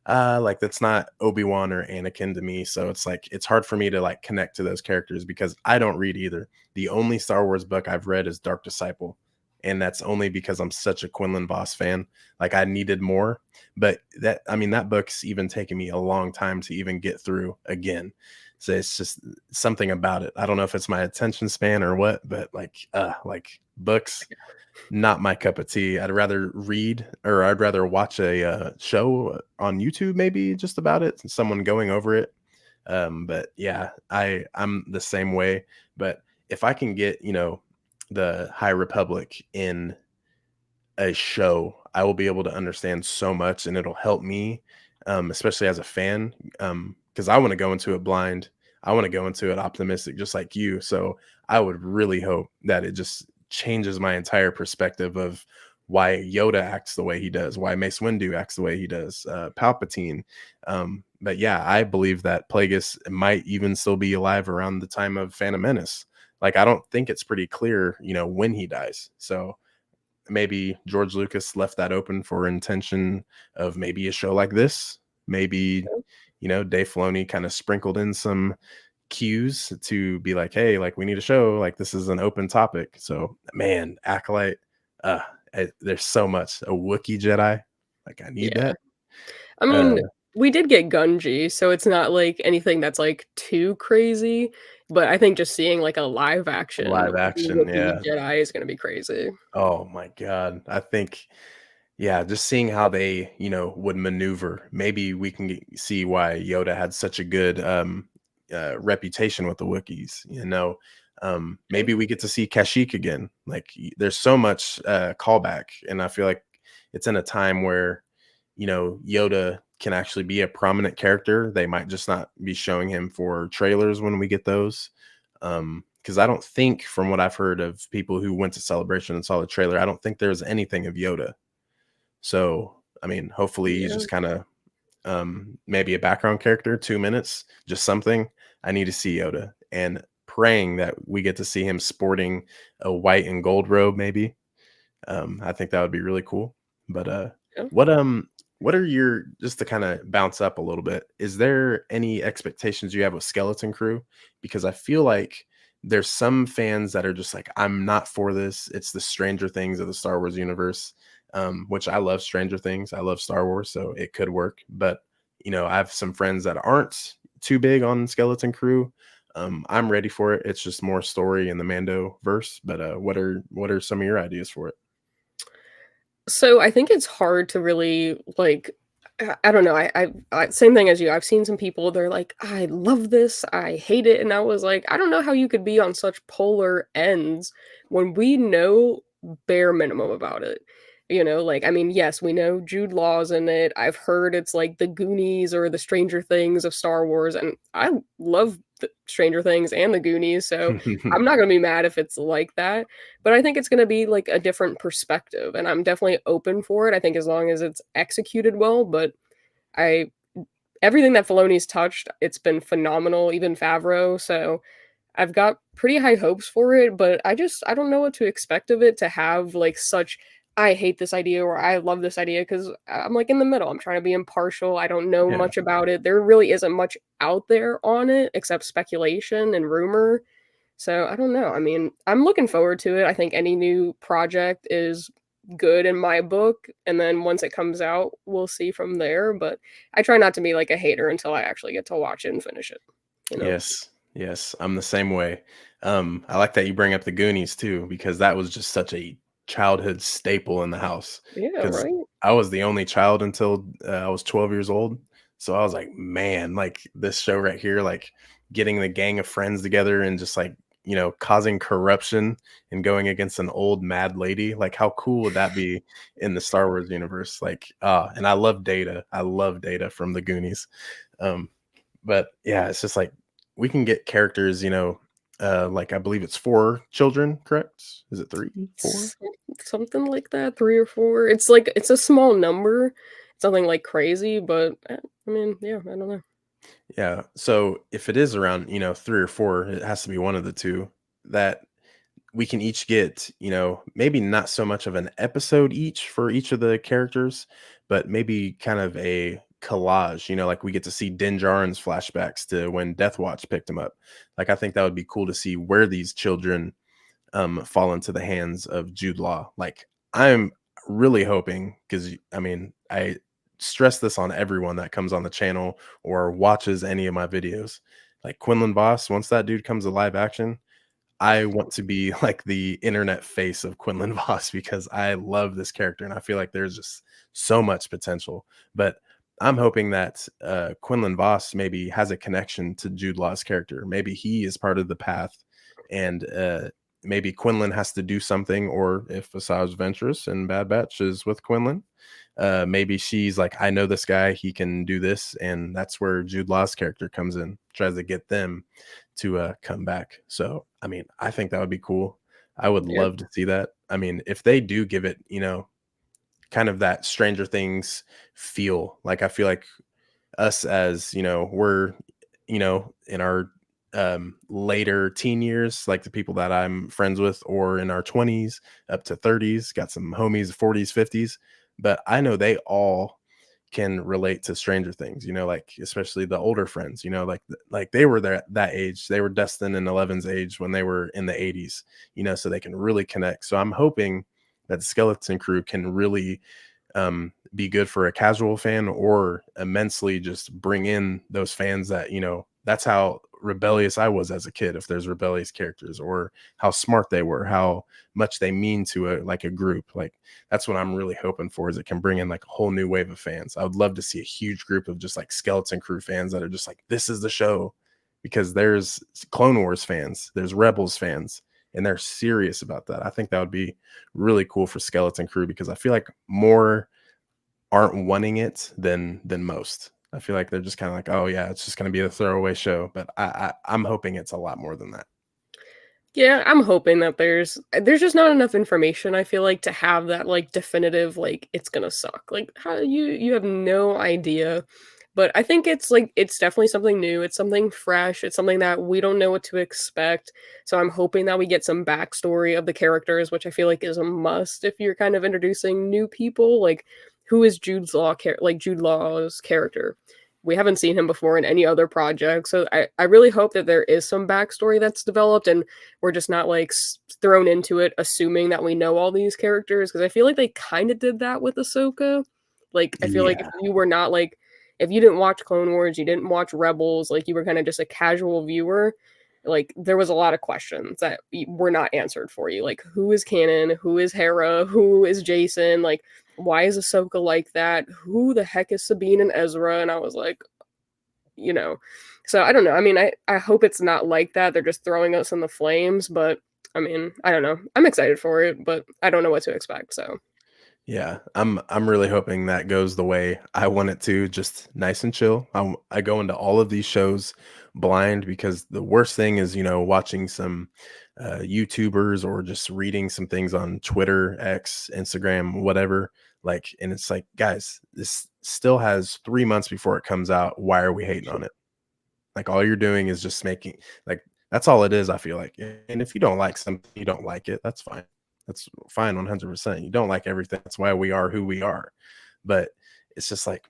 that's not Obi-Wan or Anakin to me. So it's like it's hard for me to like connect to those characters because I don't read either. The only Star Wars book I've read is Dark Disciple, and that's only because I'm such a Quinlan Voss fan. Like I needed more, but that book's even taken me a long time to even get through again. So it's just something about it. I don't know if it's my attention span or what, but like books, not my cup of tea. I'd rather read, or I'd rather watch a show on YouTube, maybe just about it, someone going over it. But yeah, I'm the same way. But if I can get, the High Republic in a show, I will be able to understand so much, and it'll help me, especially as a fan, because I want to go into it blind. I want to go into it optimistic, just like you. So I would really hope that it just changes my entire perspective of why Yoda acts the way he does, why Mace Windu acts the way he does, Palpatine. But yeah, I believe that Plagueis might even still be alive around the time of Phantom Menace. Like I don't think it's pretty clear, when he dies. So maybe George Lucas left that open for intention of maybe a show like this. Maybe, Dave Filoni kind of sprinkled in some cues to be like, hey, like we need a show, like this is an open topic. So man, Acolyte, uh, there's so much. A Wookiee Jedi, like I need yeah. that. I Uh, mean, we did get Gunji, so it's not, like, anything that's, like, too crazy, but I think just seeing, like, a live action Live action, Wookiee yeah. Jedi is gonna be crazy. Oh my god. I think, yeah, just seeing how they, would maneuver. Maybe we can see why Yoda had such a good reputation with the Wookiees. Yeah, Maybe we get to see Kashyyyk again. Like, there's so much callback, and I feel like it's in a time where, Yoda can actually be a prominent character. They might just not be showing him for trailers when we get those. Because I don't think, from what I've heard of people who went to Celebration and saw the trailer, I don't think there's anything of Yoda. So, I mean, hopefully he's yeah, just kind of maybe a background character, 2 minutes, just something. I need to see Yoda, and praying that we get to see him sporting a white and gold robe, maybe. I think that would be really cool. But yeah. what what are your, just to kind of bounce up a little bit, is there any expectations you have with Skeleton Crew? Because I feel like there's some fans that are just like, I'm not for this. It's the Stranger Things of the Star Wars universe. Which I love Stranger Things. I love Star Wars, so it could work. But I have some friends that aren't too big on Skeleton Crew. I'm ready for it. It's just more story in the Mando verse. But what are some of your ideas for it? So, I think it's hard to really, like, I don't know, I same thing as you, I've seen some people, they're like, "I love this, I hate it," and I was like, "I don't know how you could be on such polar ends when we know bare minimum about it." You know, like, I mean, yes, we know Jude Law's in it, I've heard it's like the Goonies or the Stranger Things of Star Wars, and I love the Stranger Things and the Goonies, so I'm not gonna be mad if it's like that, but I think it's gonna be, like, a different perspective, and I'm definitely open for it, I think as long as it's executed well, but I everything that Filoni's touched, it's been phenomenal, even Favreau, so I've got pretty high hopes for it, but I don't know what to expect of it to have, like, such, "I hate this idea," or "I love this idea," 'cause I'm, like, in the middle, I'm trying to be impartial, I don't know Yeah. much about it, there really isn't much out there on it except speculation and rumor, so I don't know, I mean, I'm looking forward to it, I think any new project is good in my book, and then once it comes out, we'll see from there, but I try not to be, like, a hater until I actually get to watch it and finish it, you know? Yes, yes, I'm the same way. I like that you bring up the Goonies too, because that was just such a childhood staple in the house. Yeah, Because right? I was the only child until I was 12 years old. So I was like, man, like this show right here, like getting the gang of friends together and just like, causing corruption and going against an old mad lady. Like, how cool would that be in the Star Wars universe? Like, and I love Data. I love Data from the Goonies. Um, but yeah, it's just like we can get characters, like I believe it's 4 children, correct? Is it 3, 4? S Something like that, 3 or 4. It's like it's a small number. It's nothing, like, crazy, but, I mean, yeah, I don't know. Yeah. So if it is around, 3 or 4, it has to be one of the 2 that we can each get, maybe not so much of an episode each for each of the characters, but maybe kind of a collage, like we get to see Din Djarin's flashbacks to when Death Watch picked him up. Like I think that would be cool to see where these children fall into the hands of Jude Law. Like I'm really hoping because I mean I stress this on everyone that comes on the channel or watches any of my videos. Like Quinlan Voss, once that dude comes to live action, I want to be like the internet face of Quinlan Voss because I love this character and I feel like there's just so much potential. But I'm hoping that Quinlan Voss maybe has a connection to Jude Law's character. Maybe he is part of the path, and maybe Quinlan has to do something. Or if Asajj Ventress and Bad Batch is with Quinlan, maybe she's like, I know this guy, he can do this, and that's where Jude Law's character comes in, tries to get them to come back. So, I mean, I think that would be cool. I would Yeah. love to see that. I mean, if they do give it, kind of that Stranger Things feel, like I feel like us as we're in our later teen years, like the people that I'm friends with, or in our 20s up to 30s, got some homies 40s 50s, but I know they all can relate to Stranger Things, like especially the older friends, like they were there that age, they were Destin and Eleven's age when they were in the 80s, so they can really connect. So I'm hoping that the Skeleton Crew can really be good for a casual fan or immensely just bring in those fans that, that's how rebellious I was as a kid. If there's rebellious characters or how smart they were, how much they mean to a group, like that's what I'm really hoping for is it can bring in like a whole new wave of fans. I would love to see a huge group of just like Skeleton Crew fans that are just like, this is the show, because there's Clone Wars fans, there's Rebels fans, and they're serious about that. I think that would be really cool for Skeleton Crew because I feel like more aren't wanting it than most. I feel like they're just kind of like, oh yeah, it's just going to be a throwaway show. But I'm hoping it's a lot more than that. Yeah, I'm hoping that there's just not enough information, I feel like, to have that, like, definitive, like, "It's gonna suck." Like, how you have no idea, but I think it's, like, it's definitely something new, it's something fresh, it's something that we don't know what to expect, so I'm hoping that we get some backstory of the characters, which I feel like is a must if you're kind of introducing new people, like, who is Jude Law's character? We haven't seen him before in any other project, so I really hope that there is some backstory that's developed and we're just not, like, thrown into it assuming that we know all these characters because I feel like they kinda did that with Ahsoka. Like, I feel like if Yeah, you were not, like if you didn't watch Clone Wars, you didn't watch Rebels, like, you were kinda just a casual viewer, like, there was a lot of questions that were not answered for you, like, who is canon? Who is Hera? Who is Jason? Like, why is Ahsoka like that? Who the heck is Sabine and Ezra? And I was like, you know. So I don't know. I mean, I hope it's not like that. They're just throwing us in the flames, but I mean, I don't know. I'm excited for it, but I don't know what to expect. So Yeah, I'm really hoping that goes the way I want it to, just nice and chill. I go into all of these shows blind because the worst thing is, watching some YouTubers or just reading some things on Twitter, X, Instagram, whatever. Like, and it's like, guys, this still has 3 months before it comes out. Why are we hating on it? Like, all you're doing is just making like that's all it is, I feel like. And if you don't like something, you don't like it. That's fine. That's fine 100%. You don't like everything. That's why we are who we are. But it's just like,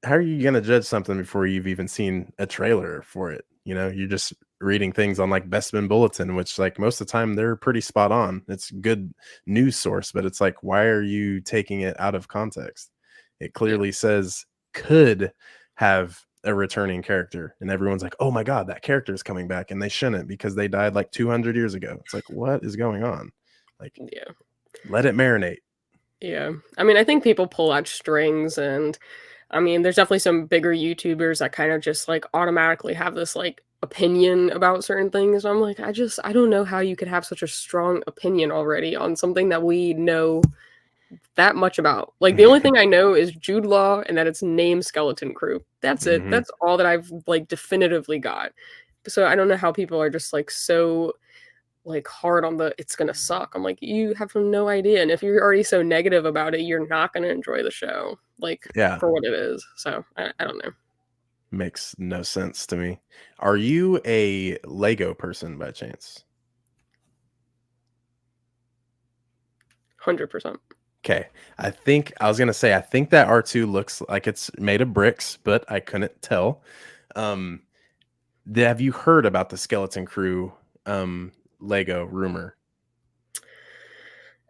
how are you gonna judge something before you've even seen a trailer for it? You're just reading things on like Best Bin Bulletin, which like most of the time they're pretty spot on. It's a good news source, but it's like, why are you taking it out of context? It yeah, clearly says could have a returning character, and everyone's like, oh my god, that character is coming back, and they shouldn't because they died like 200 years ago. It's like, what is going on? Like, yeah, let it marinate. yeah. I mean, I think people pull out strings, and I mean, there's definitely some bigger YouTubers that kind of just like automatically have this like opinion about certain things. I'm like, I don't know how you could have such a strong opinion already on something that we know that much about. Like the only thing I know is Jude Law and that it's named Skeleton Crew. That's it. Hmm. That's all that I've like definitively got. So I don't know how people are just like so like hard on the it's gonna suck. I'm like, you have no idea. And if you're already so negative about it, you're not gonna enjoy the show, like Yeah. for what it is. So I don't know. Makes no sense to me. Are you a Lego person by chance? 100%. Okay. I think that R2 looks like it's made of bricks, but I couldn't tell. Um, have you heard about the Skeleton Crew Lego rumor?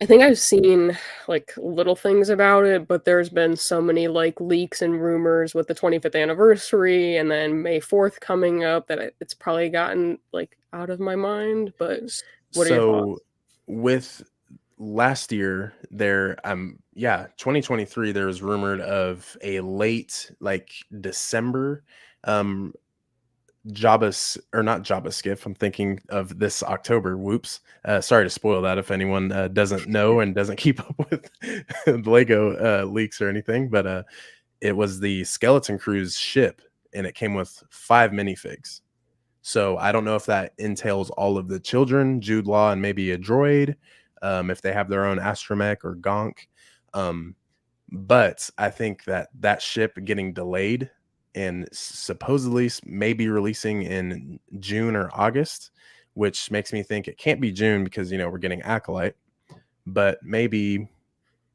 I think I've seen like little things about it, but there's been so many like leaks and rumors with the 25th anniversary and then May 4th coming up that it's probably gotten like out of my mind. But what are your So thoughts? with last year there, 2023, there was rumored of a late like December um or not Jabba Skiff. I'm thinking of this October. Whoops. Sorry to spoil that if anyone doesn't know and doesn't keep up with Lego leaks or anything. But it was the Skeleton Crew's ship, and it came with 5 minifigs. So I don't know if that entails all of the children, Jude Law, and maybe a droid, if they have their own astromech or gonk. Um, but I think that that ship getting delayed and supposedly maybe releasing in June or August, which makes me think it can't be June because we're getting Acolyte, but maybe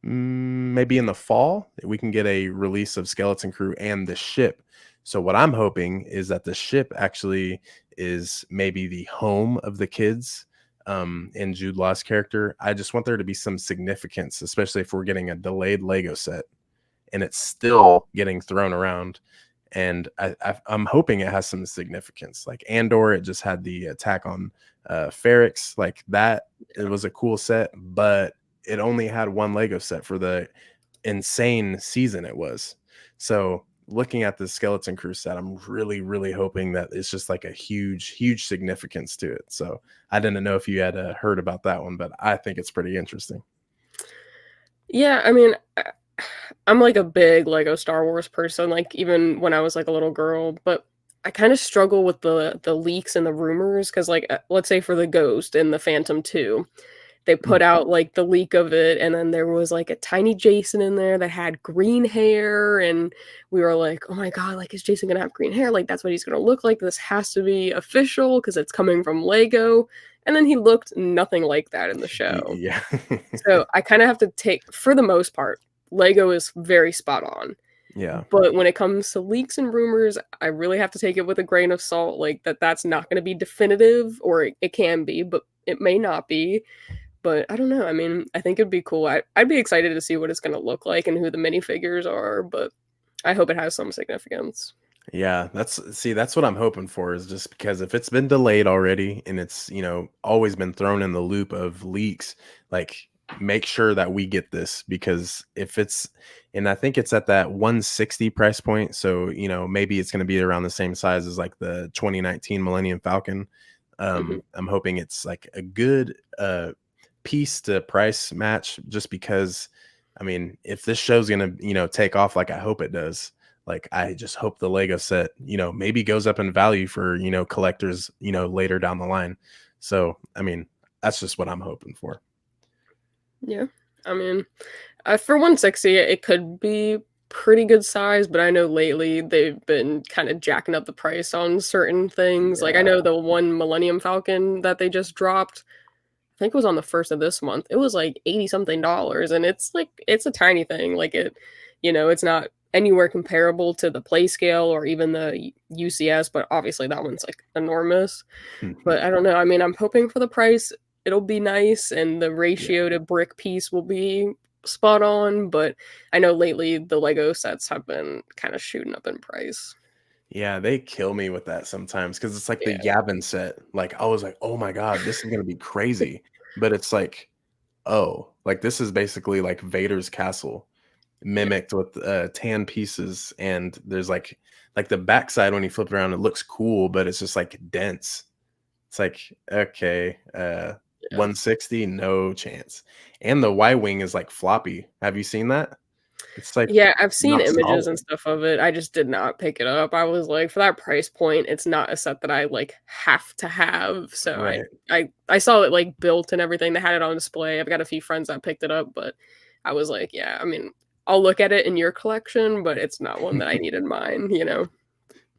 in the fall we can get a release of Skeleton Crew and the ship. So what I'm hoping is that the ship actually is maybe the home of the kids in Jude Law's character. I just want there to be some significance, especially if we're getting a delayed Lego set and it's still getting thrown around. And I'm hoping it has some significance. Like Andor, it just had the attack on Ferrix, like that. It was a cool set, but it only had one Lego set for the insane season it was. So looking at the Skeleton Crew set, I'm really, really hoping that it's just like a huge, huge significance to it. So I didn't know if you had heard about that one, but I think it's pretty interesting. Yeah, I mean, I'm like a big Lego Star Wars person, like even when I was like a little girl, but I kind of struggle with the leaks and the rumors because like let's say for the Ghost and the Phantom 2, they put out like the leak of it and then there was like a tiny Jason in there that had green hair and we were like, "Oh my god, like is Jason going to have green hair? Like that's what he's going to look like. This has to be official because it's coming from Lego." And then he looked nothing like that in the show. Yeah. So I kind of have to take, for the most part, Lego is very spot on. Yeah. But when it comes to leaks and rumors, I really have to take it with a grain of salt, like that's not going to be definitive, or it can be, but it may not be. But I don't know. I mean, I think it'd be cool. I'd be excited to see what it's going to look like and who the minifigures are, but I hope it has some significance. Yeah, that's what I'm hoping for is just because if it's been delayed already and it's, always been thrown in the loop of leaks, like make sure that we get this, because if it's, and I think it's at that 160 price point, so maybe it's going to be around the same size as like the 2019 Millennium Falcon. Mhm. I'm hoping it's like a good piece to price match, just because I mean, if this show's going to take off like I hope it does, like I just hope the Lego set maybe goes up in value for collectors later down the line. So I mean, that's just what I'm hoping for. Yeah. I mean, for 160, it could be pretty good size, but I know lately they've been kind of jacking up the price on certain things. Like I Yeah. know the one Millennium Falcon that they just dropped, I think it was on the first of this month. It was like 80 something dollars, and it's like it's a tiny thing. Like it's not anywhere comparable to the Play Scale or even the UCS, but obviously that one's like enormous. But I don't know. I mean, I'm hoping for the price it'll be nice and the Yeah. ratio to brick piece will be spot on, but I know lately the Lego sets have been kind of shooting up in price. Yeah, they kill me with that sometimes, because it's like the Yeah. Yavin set. Like I was like, "Oh my god, this is gonna be crazy," but it's like, oh, like this is basically like Vader's castle Yeah. mimicked with tan pieces, and there's like the backside when you flip it around, it looks cool, but it's just like dense. It's like, okay, Yeah. 160, no chance. And the Y wing is like floppy. Have you seen that? It's like Yeah, I've seen not images and solid. stuff of it. I just did not pick it up. I was like, for that price point, it's not a set that I like have to have. So I Right. I I saw it like built and everything. They had it on display. I've got a few friends that picked it up, but I was like, yeah, I mean, I'll look at it in your collection, but it's not one that I need in mine.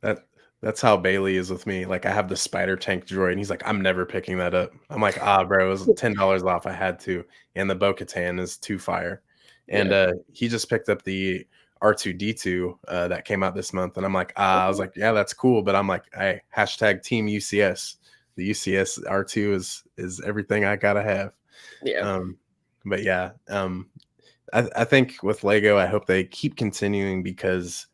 That that's how Bailey is with me. Like I have the spider tank droid, and he's like, "I'm never picking that up." I'm like, "Ah, bro, it was $10 off. I had to." And the Bo-Katan is too fire. And Yeah. he just picked up the R2D2 that came out this month, and I'm like, "Ah," I was Okay. like, "Yeah, that's cool," but I'm like, "Hey, hashtag Team UCS. The UCS R2 is everything I gotta have." Yeah. Um, but yeah, I think with Lego, I hope they keep continuing, because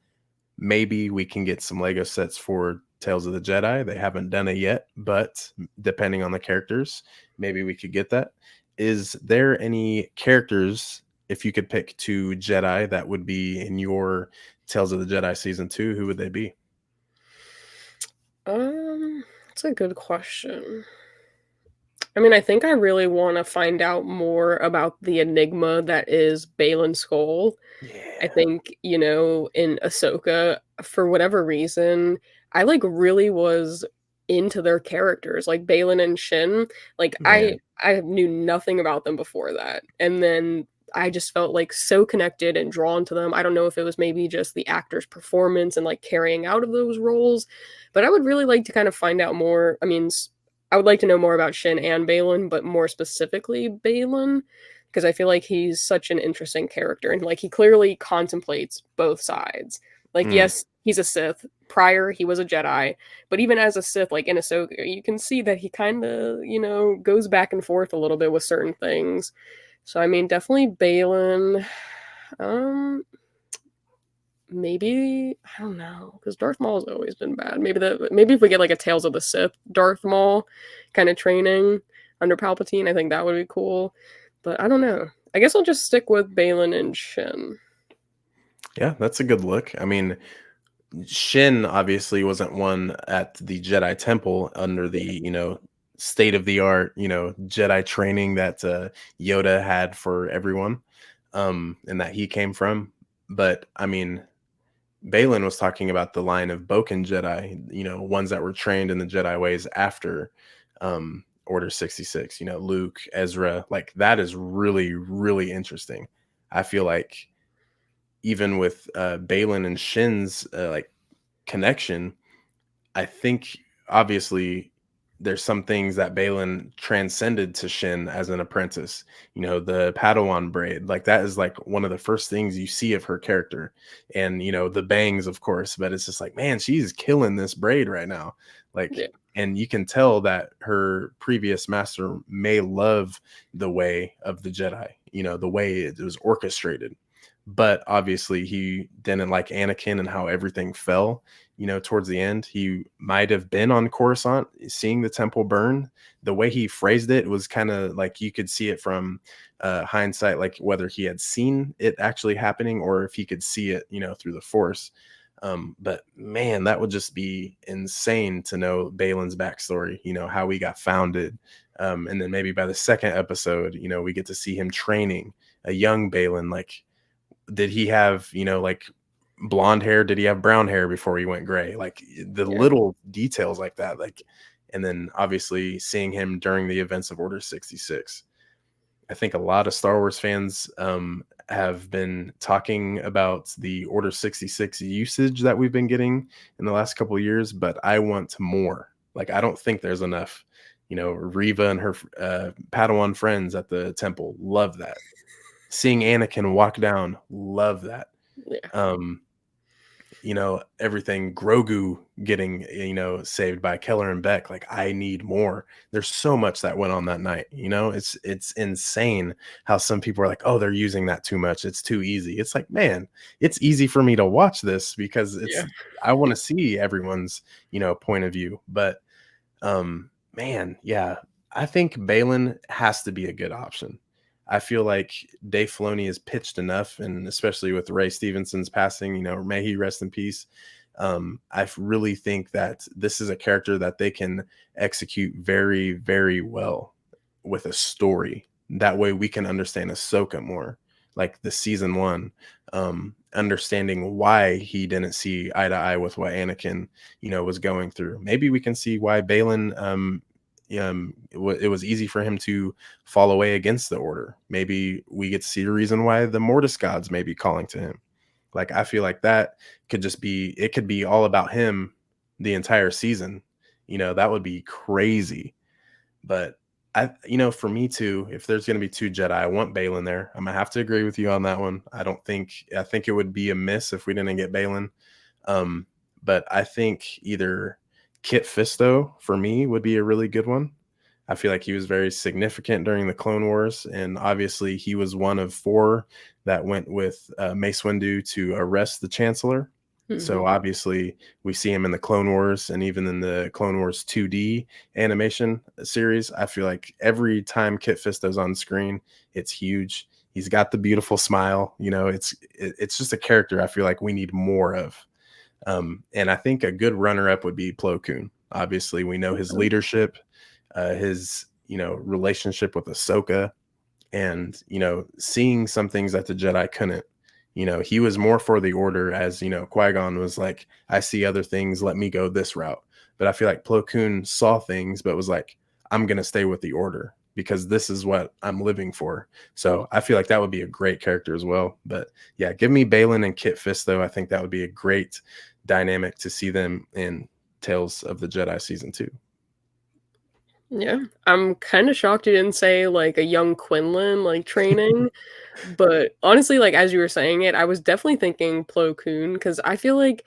maybe we can get some Lego sets for Tales of the Jedi. They haven't done it yet, but depending on the characters, maybe we could get that. Is there any characters, if you could pick two Jedi that would be in your Tales of the Jedi season 2, who would they be? That's a good question. I mean, I think I really wanna find out more about the enigma that is BAYLAN Skoll. I Yeah. think, in Ahsoka, for whatever reason, I, like, really was into their characters, like Baylan and Shin. Like, Yeah. I knew nothing about them before that, and then I just felt, like, so connected and drawn to them. I don't know if it was maybe just the actor's performance and, like, carrying out of those roles, but I would really like to kind of find out more. I mean, I would like to know more about Shin and Baylan, but more specifically Baylan, because I feel like he's such an interesting character and like he clearly contemplates both sides. Like, Mm, yes, he's a Sith. Prior, he was a Jedi, but even as a Sith, like in Ahsoka, you can see that he kind of, goes back and forth a little bit with certain things. So, I mean, definitely Baylan. Um, Maybe I don't know, because Darth Maul's always been bad. Maybe if we get like a Tales of the Sith Darth Maul kind of training under Palpatine, I think that would be cool. But I don't know. I guess I'll just stick with Balin and Shin. yeah, that's a good look. I mean, Shin obviously wasn't one at the Jedi Temple under the, Yeah. state of the art, Jedi training that Yoda had for everyone, and that he came from. But I mean, Balin was talking about the line of Boken Jedi, ones that were trained in the Jedi ways after Order 66, Luke, Ezra. Like that is really, really interesting. I feel like even with Balin and Shin's like connection, I think obviously there's some things that Balin transcended to Shin as an apprentice. The Padawan braid, like that is like one of the first things you see of her character. And the bangs, of course, but it's just like, man, she's killing this braid right now. Like, Yeah. and you can tell that her previous master may love the way of the Jedi, the way it was orchestrated. but obviously he didn't like Anakin and how everything fell, towards the end. He might have been on Coruscant seeing the temple burn. The way he phrased it was kind of like you could see it from hindsight, like whether he had seen it actually happening or if he could see it, through the Force. But man, that would just be insane to know Balin's backstory, how he got founded. And then maybe by the second episode, we get to see him training a young Balan. Like, did he have, like blonde hair? Did he have brown hair before he went gray? Like the Yeah. little details like that. Like, and then obviously seeing him during the events of Order 66. I think a lot of Star Wars fans have been talking about the Order 66 usage that we've been getting in the last couple of years, but I want more. Like, I don't think there's enough. Reva and her Padawan friends at the temple, love that. Seeing Anakin walk down, love that. Yeah. Um, everything Grogu getting, saved by Keller and Beck. Like, I need more. There's so much that went on that night. It's insane how some people are like, oh, they're using that too much. It's too easy. It's like, man, it's easy for me to watch this because Yeah. I want to see everyone's, point of view. But man, yeah, I think Baylan has to be a good option. I feel like Dave Filoni has pitched enough, and especially with Ray Stevenson's passing, may he rest in peace. Really think that this is a character that they can execute very, very well with a story. That way we can understand Ahsoka more, like the season one, understanding why he didn't see eye to eye with what Anakin, was going through. Maybe we can see why Baylan, it was easy for him to fall away against the order. Maybe we get to see a reason why the Mortis gods may be calling to him. Like, I feel like that it could be all about him the entire season. That would be crazy. But for me too, if there's going to be two Jedi, I want Baylan there. I'm gonna have to agree with you on that one. I think it would be a miss if we didn't get Baylan. But I think either Kit Fisto for me would be a really good one. I feel like he was very significant during the Clone Wars, and obviously he was one of 4 that went with Mace Windu to arrest the Chancellor. So Mhm. obviously we see him in the Clone Wars and even in the Clone Wars 2D animation series. I feel like every time Kit Fisto's on screen, it's huge. He's got the beautiful smile. It's just a character I feel like we need more of. And I think a good runner-up would be Plo Koon. Obviously, we know his leadership, his relationship with Ahsoka, and seeing some things that the Jedi couldn't. He was more for the Order, as Qui-Gon was like, I see other things, let me go this route. But I feel like Plo Koon saw things, but was like, I'm gonna stay with the Order because this is what I'm living for. Yeah. So I feel like that would be a great character as well. But yeah, give me Baylan and Kit Fisto. I think that would be a great dynamic to see them in Tales of the Jedi season 2. Yeah. I'm kinda shocked you didn't say, like, a young Quinlan, like, training, but honestly, like, as you were saying it, I was definitely thinking Plo Koon because I feel like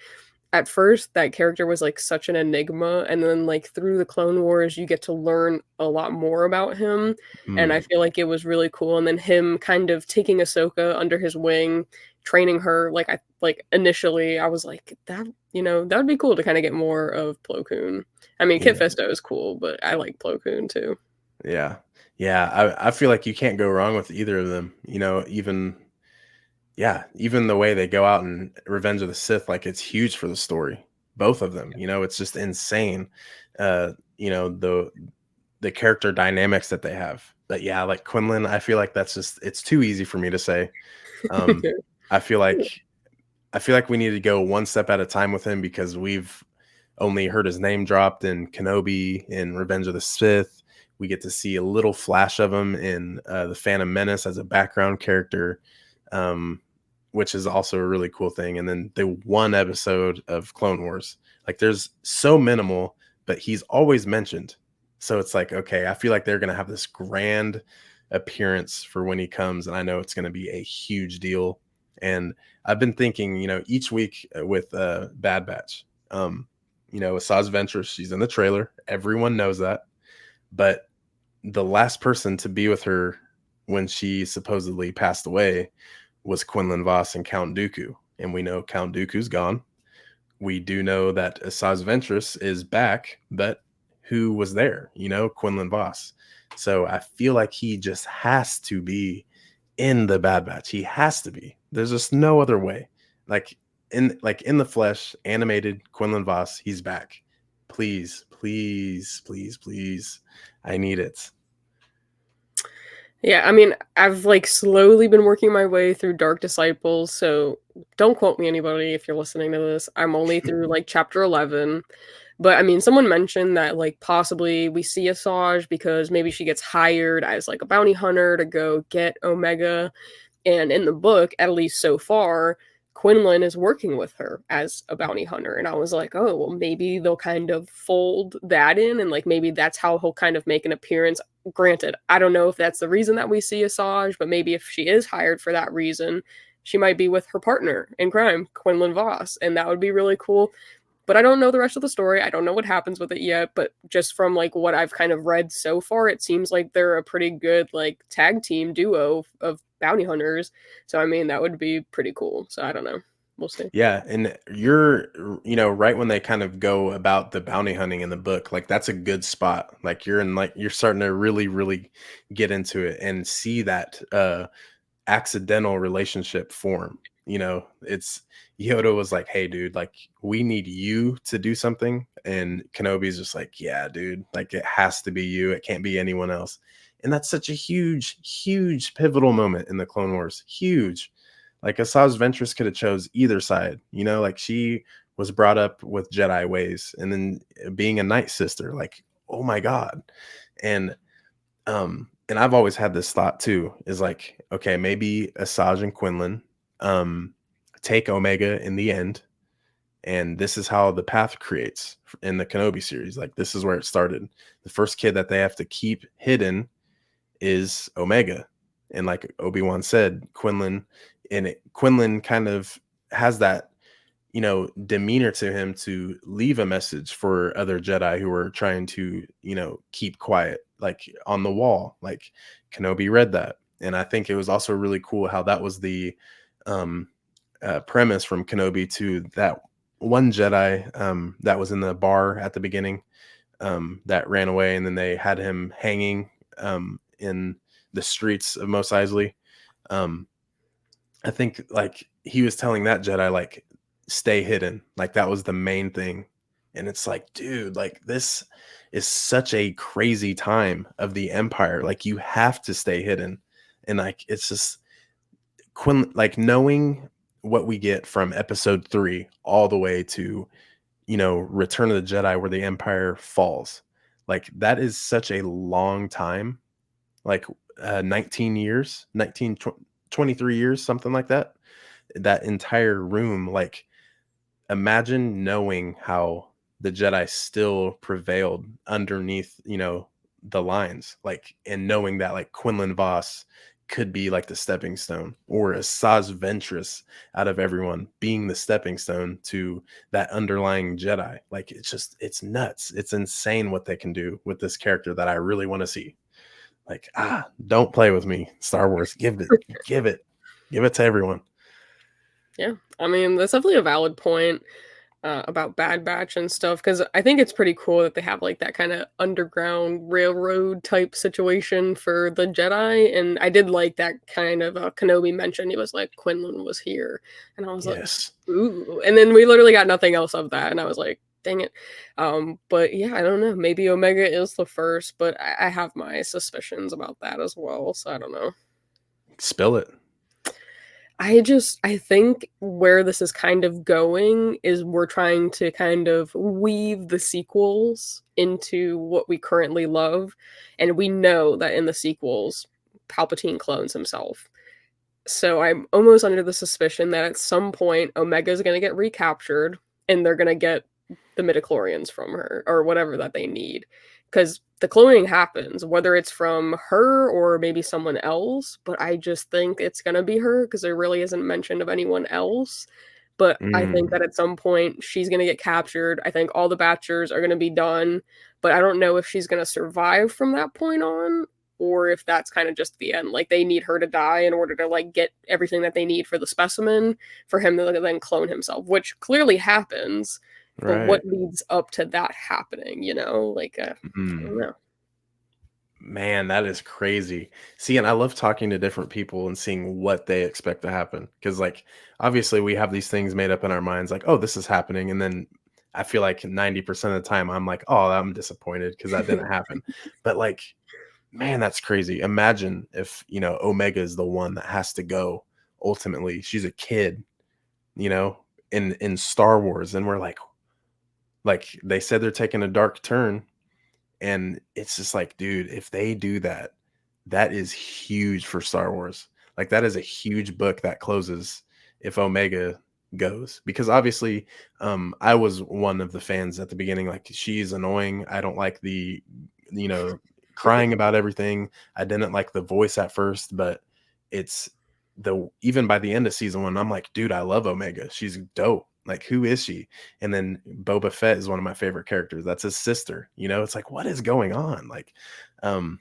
at first that character was like such an enigma, and then like through the Clone Wars you get to learn a lot more about him, and I Mm, feel like it was really cool. And then him kind of taking Ahsoka under his wing, training her, like, I like initially I was like, that, that would be cool to kind of get more of Plo Koon. I mean, Kit yeah. Fisto is cool, but I like Plo Koon too. Yeah. Yeah. I feel like you can't go wrong with either of them. Even the way they go out and Revenge of the Sith, like it's huge for the story. Both of them, it's just insane. The character dynamics that they have. But yeah, like Quinlan, I feel like it's too easy for me to say. Um, I feel like we need to go one step at a time with him because we've only heard his name dropped in Kenobi, in Revenge of the Sith. We get to see a little flash of him in the Phantom Menace as a background character, um, which is also a really cool thing. And then the one episode of Clone Wars, like there's so minimal, but he's always mentioned. So it's like, okay, I feel like they're going to have this grand appearance for when he comes, and I know it's going to be a huge deal. And I've been thinking, each week with Bad Batch, Asajj Ventress, she's in the trailer. Everyone knows that. But the last person to be with her when she supposedly passed away was Quinlan Voss and Count Dooku, and we know Count Dooku's gone. We do know that Asajj Ventress is back, but who was there? You know, Quinlan Voss. So I feel like he just has to be in the Bad Batch. He has to be. There's just no other way. In the flesh, animated Quinlan Voss, he's back. Please, please, please, please. I need it. Yeah, I mean, I've like slowly been working my way through Dark Disciples, so don't quote me anybody if you're listening to this. I'm only through like chapter 11. But I mean, someone mentioned that like possibly we see Asajj because maybe she gets hired as like a bounty hunter to go get Omega. And in the book, at least so far, Quinlan is working with her as a bounty hunter. And I was like, oh, well, maybe they'll kind of fold that in and like maybe that's how he'll kind of make an appearance. Granted, I don't know if that's the reason that we see Asajj, but maybe if she is hired for that reason, she might be with her partner in crime, Quinlan Voss, and that would be really cool. But I don't know the rest of the story. I don't know what happens with it yet, but just from like what I've kind of read so far, it seems like they're a pretty good like tag team duo of bounty hunters. So I mean, that would be pretty cool. So I don't know. We'll see. Yeah, and right when they kind of go about the bounty hunting in the book, like that's a good spot. Like you're starting to really, really get into it and see that accidental relationship form. It's Yoda was like, "Hey, dude, like we need you to do something," and Kenobi's just like, "Yeah, dude, like it has to be you. It can't be anyone else." And that's such a huge, huge pivotal moment in the Clone Wars. Huge. Like Asajj Ventress could have chose either side. Like she was brought up with Jedi ways, and then being a Night Sister. Like, oh my god, and I've always had this thought too, is like, okay, maybe Asajj and Quinlan take Omega in the end, and this is how the path creates in the Kenobi series. Like this is where it started. The first kid that they have to keep hidden is Omega. And like Obi-Wan said, Quinlan kind of has that demeanor to him to leave a message for other Jedi who are trying to, keep quiet, like on the wall. Like Kenobi read that. And I think it was also really cool how that was the premise from Kenobi to that one Jedi that was in the bar at the beginning that ran away, and then they had him hanging in the streets of Mos Eisley. I think like he was telling that Jedi like stay hidden, like that was the main thing. And it's like, dude, like this is such a crazy time of the Empire. Like you have to stay hidden, and like it's just like knowing what we get from Episode 3 all the way to Return of the Jedi, where the Empire falls. Like that is such a long time, like 19 years, 23 years, something like that. That entire room, like imagine knowing how the Jedi still prevailed underneath, the lines, like, and knowing that like Quinlan Voss could be like the stepping stone, or Asajj Ventress out of everyone being the stepping stone to that underlying Jedi. Like it's nuts. It's insane what they can do with this character that I really want to see. Like, don't play with me, Star Wars. Give it to everyone. Yeah. I mean, that's definitely a valid point. About Bad Batch and stuff, because I think it's pretty cool that they have like that kind of underground railroad type situation for the Jedi, and I did like that kind of Kenobi mentioned. He was like Quinlan was here, and I was like, Yes. ooh, and then we literally got nothing else of that, and I was like, dang it. But yeah, I don't know. Maybe Omega is the first, but I have my suspicions about that as well. So I don't know. Spill it. I think where this is kind of going is we're trying to kind of weave the sequels into what we currently love. And we know that in the sequels, Palpatine clones himself. So I'm almost under the suspicion that at some point Omega is going to get recaptured and they're going to get the midichlorians from her or whatever that they need. Because the cloning happens, whether it's from her or maybe someone else, but I just think it's going to be her because there really isn't mention of anyone else. But I think Mm. that at some point she's going to get captured. I think all the Batchers are going to be done, but I don't know if she's going to survive from that point on or if that's kind of just the end. Like they need her to die in order to like get everything that they need for the specimen for him to then clone himself, which clearly happens. But what Right. leads up to that happening, you know? Like, I Mm. don't know. Man, that is crazy. See, and I love talking to different people and seeing what they expect to happen. Because, like, obviously, we have these things made up in our minds, like, oh, this is happening. And then I feel like 90% of the time, I'm like, oh, I'm disappointed because that didn't happen. But, like, man, that's crazy. Imagine if, Omega is the one that has to go ultimately. She's a kid, you know, in Star Wars. And we're like, they said they're taking a dark turn. And it's just like, dude, if they do that, that is huge for Star Wars. Like that is a huge book that closes if Omega goes. Because obviously, I was one of the fans at the beginning, like she's annoying. I don't like the, you know, crying about everything. I didn't like the voice at first, but it's the even by the end of season one, I'm like, dude, I love Omega. She's dope. Like, who is she? And then Boba Fett is one of my favorite characters. That's his sister. It's like, what is going on? Like, um,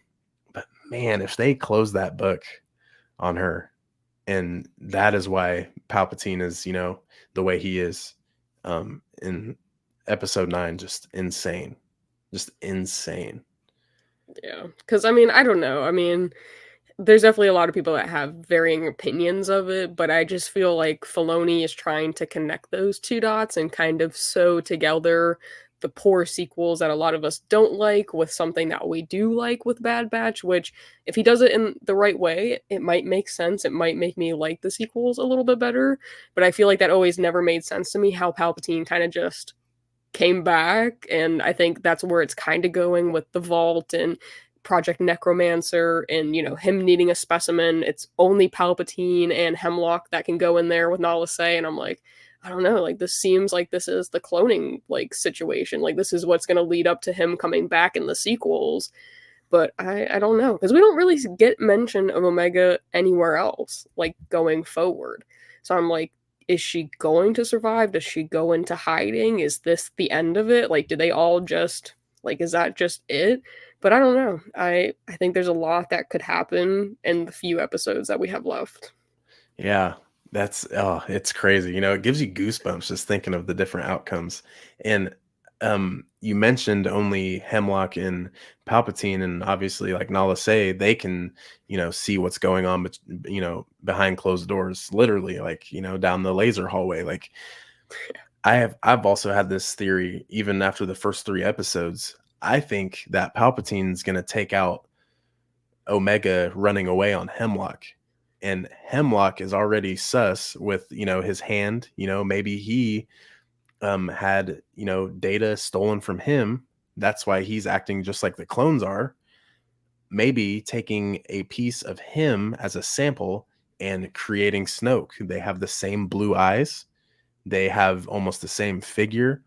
but man, if they close that book on her, and that is why Palpatine is, the way he is, in episode 9, just insane. Yeah. Because, I mean, I don't know. I mean, there's definitely a lot of people that have varying opinions of it, but I just feel like Filoni is trying to connect those two dots and kind of sew together the poor sequels that a lot of us don't like with something that we do like with Bad Batch, which if he does it in the right way, it might make sense. It might make me like the sequels a little bit better, but I feel like that always never made sense to me how Palpatine kind of just came back, and I think that's where it's kind of going with the vault and Project Necromancer and him needing a specimen. It's only Palpatine and Hemlock that can go in there with Nala Se, and I'm like, I don't know, like this seems like this is the cloning like situation. Like this is what's going to lead up to him coming back in the sequels. But I don't know because we don't really get mention of Omega anywhere else like going forward. So I'm like, is she going to survive? Does she go into hiding? Is this the end of it? Like, do they all just like is that just it? But I don't know. I think there's a lot that could happen in the few episodes that we have left. Yeah, it's crazy. It gives you goosebumps just thinking of the different outcomes. And you mentioned only Hemlock and Palpatine, and obviously, like Nala say, they can, see what's going on, but behind closed doors, literally, like down the laser hallway. Like I've also had this theory, even after the first 3 episodes. I think that Palpatine's gonna take out Omega running away on Hemlock. And Hemlock is already sus with, his hand, maybe he had, data stolen from him. That's why he's acting just like the clones are. Maybe taking a piece of him as a sample and creating Snoke. They have the same blue eyes. They have almost the same figure,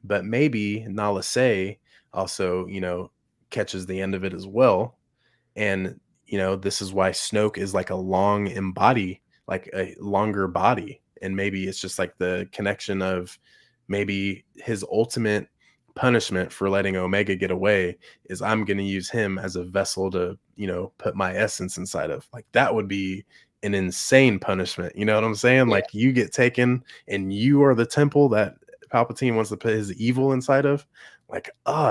but maybe Nala Se also, catches the end of it as well. And, this is why Snoke is like a long embody, like a longer body. And maybe it's just like the connection of maybe his ultimate punishment for letting Omega get away is I'm going to use him as a vessel to, put my essence inside of. Like that would be an insane punishment. You know what I'm saying? Yeah. Like you get taken and you are the temple that Palpatine wants to put his evil inside of. Like,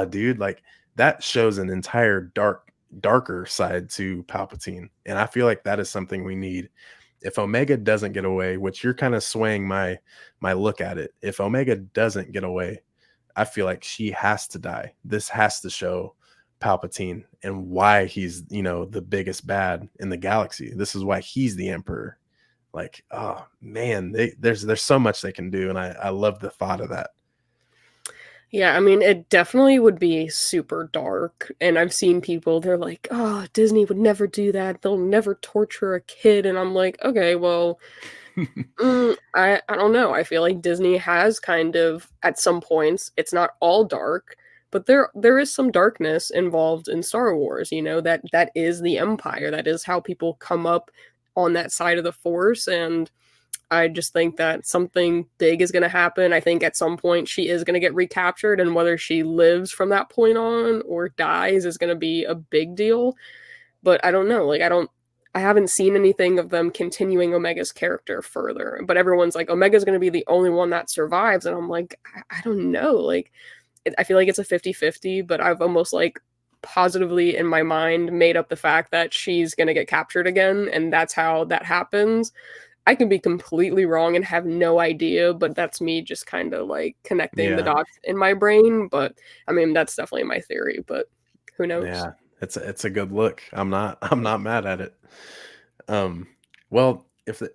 dude, like that shows an entire darker side to Palpatine. And I feel like that is something we need. If Omega doesn't get away, which you're kind of swaying my look at it. If Omega doesn't get away, I feel like she has to die. This has to show Palpatine and why he's, the biggest bad in the galaxy. This is why he's the emperor. Like, oh man, there's so much they can do, and I love the thought of that. Yeah, I mean, it definitely would be super dark, and I've seen people, they're like, "Oh, Disney would never do that. They'll never torture a kid." And I'm like, "Okay, well, I don't know. I feel like Disney has kind of at some points, it's not all dark, but there is some darkness involved in Star Wars, that is the Empire. That is how people come up on that side of the Force, and I just think that something big is going to happen. I think at some point she is going to get recaptured, and whether she lives from that point on or dies is going to be a big deal. but I don't know, like, I haven't seen anything of them continuing Omega's character further, but everyone's like, "Omega's gonna be the only one that survives," and I'm like, I don't know, like, I feel like it's a 50-50, but I've almost, like, positively in my mind made up the fact that she's gonna get captured again, and that's how that happens. I could be completely wrong and have no idea, but that's me just kinda, like, connecting the Yeah. dots in my brain, but, I mean, that's definitely my theory, but who knows? Yeah. It's a good look. I'm not mad at it. Um, well, if the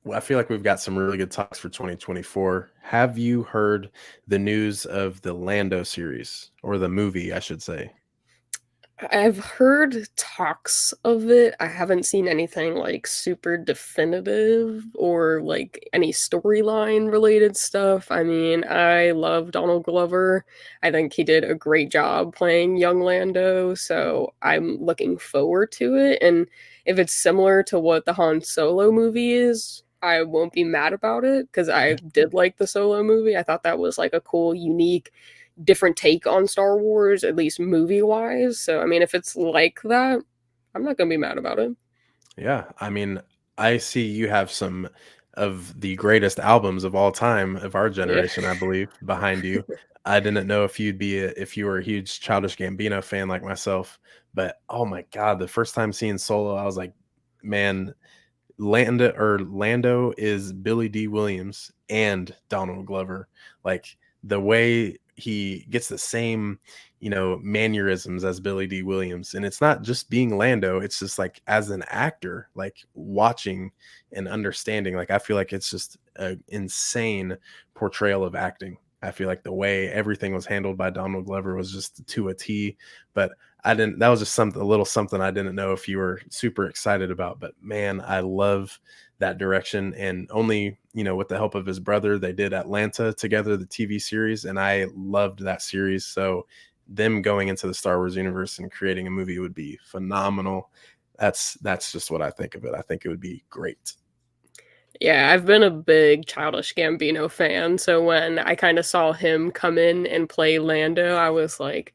well, I feel like we've got some really good talks for 2024. Have you heard the news of the Lando series or the movie, I should say? I've heard talks of it. I haven't seen anything, like, super definitive or, like, any storyline related stuff. I mean, I love Donald Glover. I think he did a great job playing young Lando, so I'm looking forward to it, and if it's similar to what the Han Solo movie is, I won't be mad about it because I did like the Solo movie. I thought that was, like, a cool, unique different take on Star Wars, at least movie-wise, so, I mean, if it's like that, I'm not gonna be mad about it. Yeah, I mean, I see you have some of the greatest albums of all time of our Yeah. generation, I believe, behind you. I didn't know if if you were a huge Childish Gambino fan like myself, but oh my god, the first time seeing Solo, I was like, man, Lando is Billy D. Williams and Donald Glover. Like the way he gets the same, mannerisms as Billy D. Williams. And it's not just being Lando, it's just like as an actor, like watching and understanding. Like I feel like it's just an insane portrayal of acting. I feel like the way everything was handled by Donald Glover was just to a T. But I didn't that was just something a little something I didn't know if you were super excited about, but man, I love that direction and only, with the help of his brother, they did Atlanta together, the TV series, and I loved that series. So them going into the Star Wars universe and creating a movie would be phenomenal. That's just what I think of it. I think it would be great. Yeah, I've been a big Childish Gambino fan, so when I kinda saw him come in and play Lando, I was like,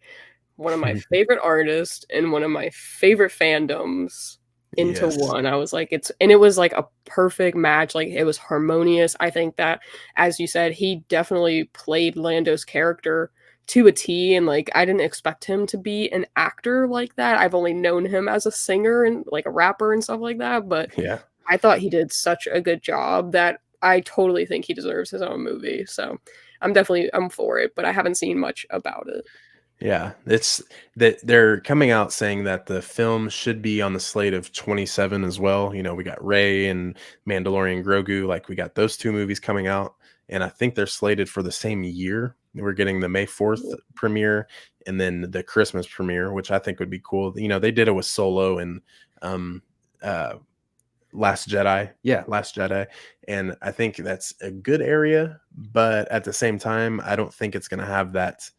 one of my favorite artists and one of my favorite fandoms into Yes. one. I was like, it's and it was like a perfect match, like, it was harmonious. I think that, as you said, he definitely played Lando's character to a T, and, like, I didn't expect him to be an actor like that. I've only known him as a singer and, like, a rapper and stuff like that, but Yeah. I thought he did such a good job that I totally think he deserves his own movie, so I'm for it, but I haven't seen much about it. Yeah, it's that they're coming out saying that the film should be on the slate of 27 as well. We got Ray and Mandalorian Grogu, like we got those two movies coming out, and I think they're slated for the same year. We're getting the May 4th premiere and then the Christmas premiere, which I think would be cool. They did it with Solo and um uh Last Jedi. Yeah, Last Jedi. And I think that's a good area, but at the same time, I don't think it's going to have that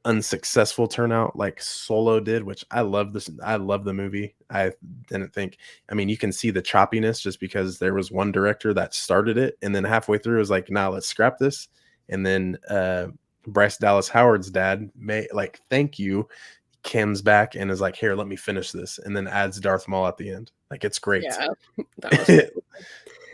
unsuccessful turnout like Solo did, which I love the movie. I didn't think I mean, you can see the choppiness just because there was one director that started it and then halfway through was like, "Nah, let's scrap this." And then Bryce Dallas Howard's dad may like, "Thank you." Comes back and is like, "Here, let me finish this." And then adds Darth Maul at the end. Like it's great. Yeah, that was cool.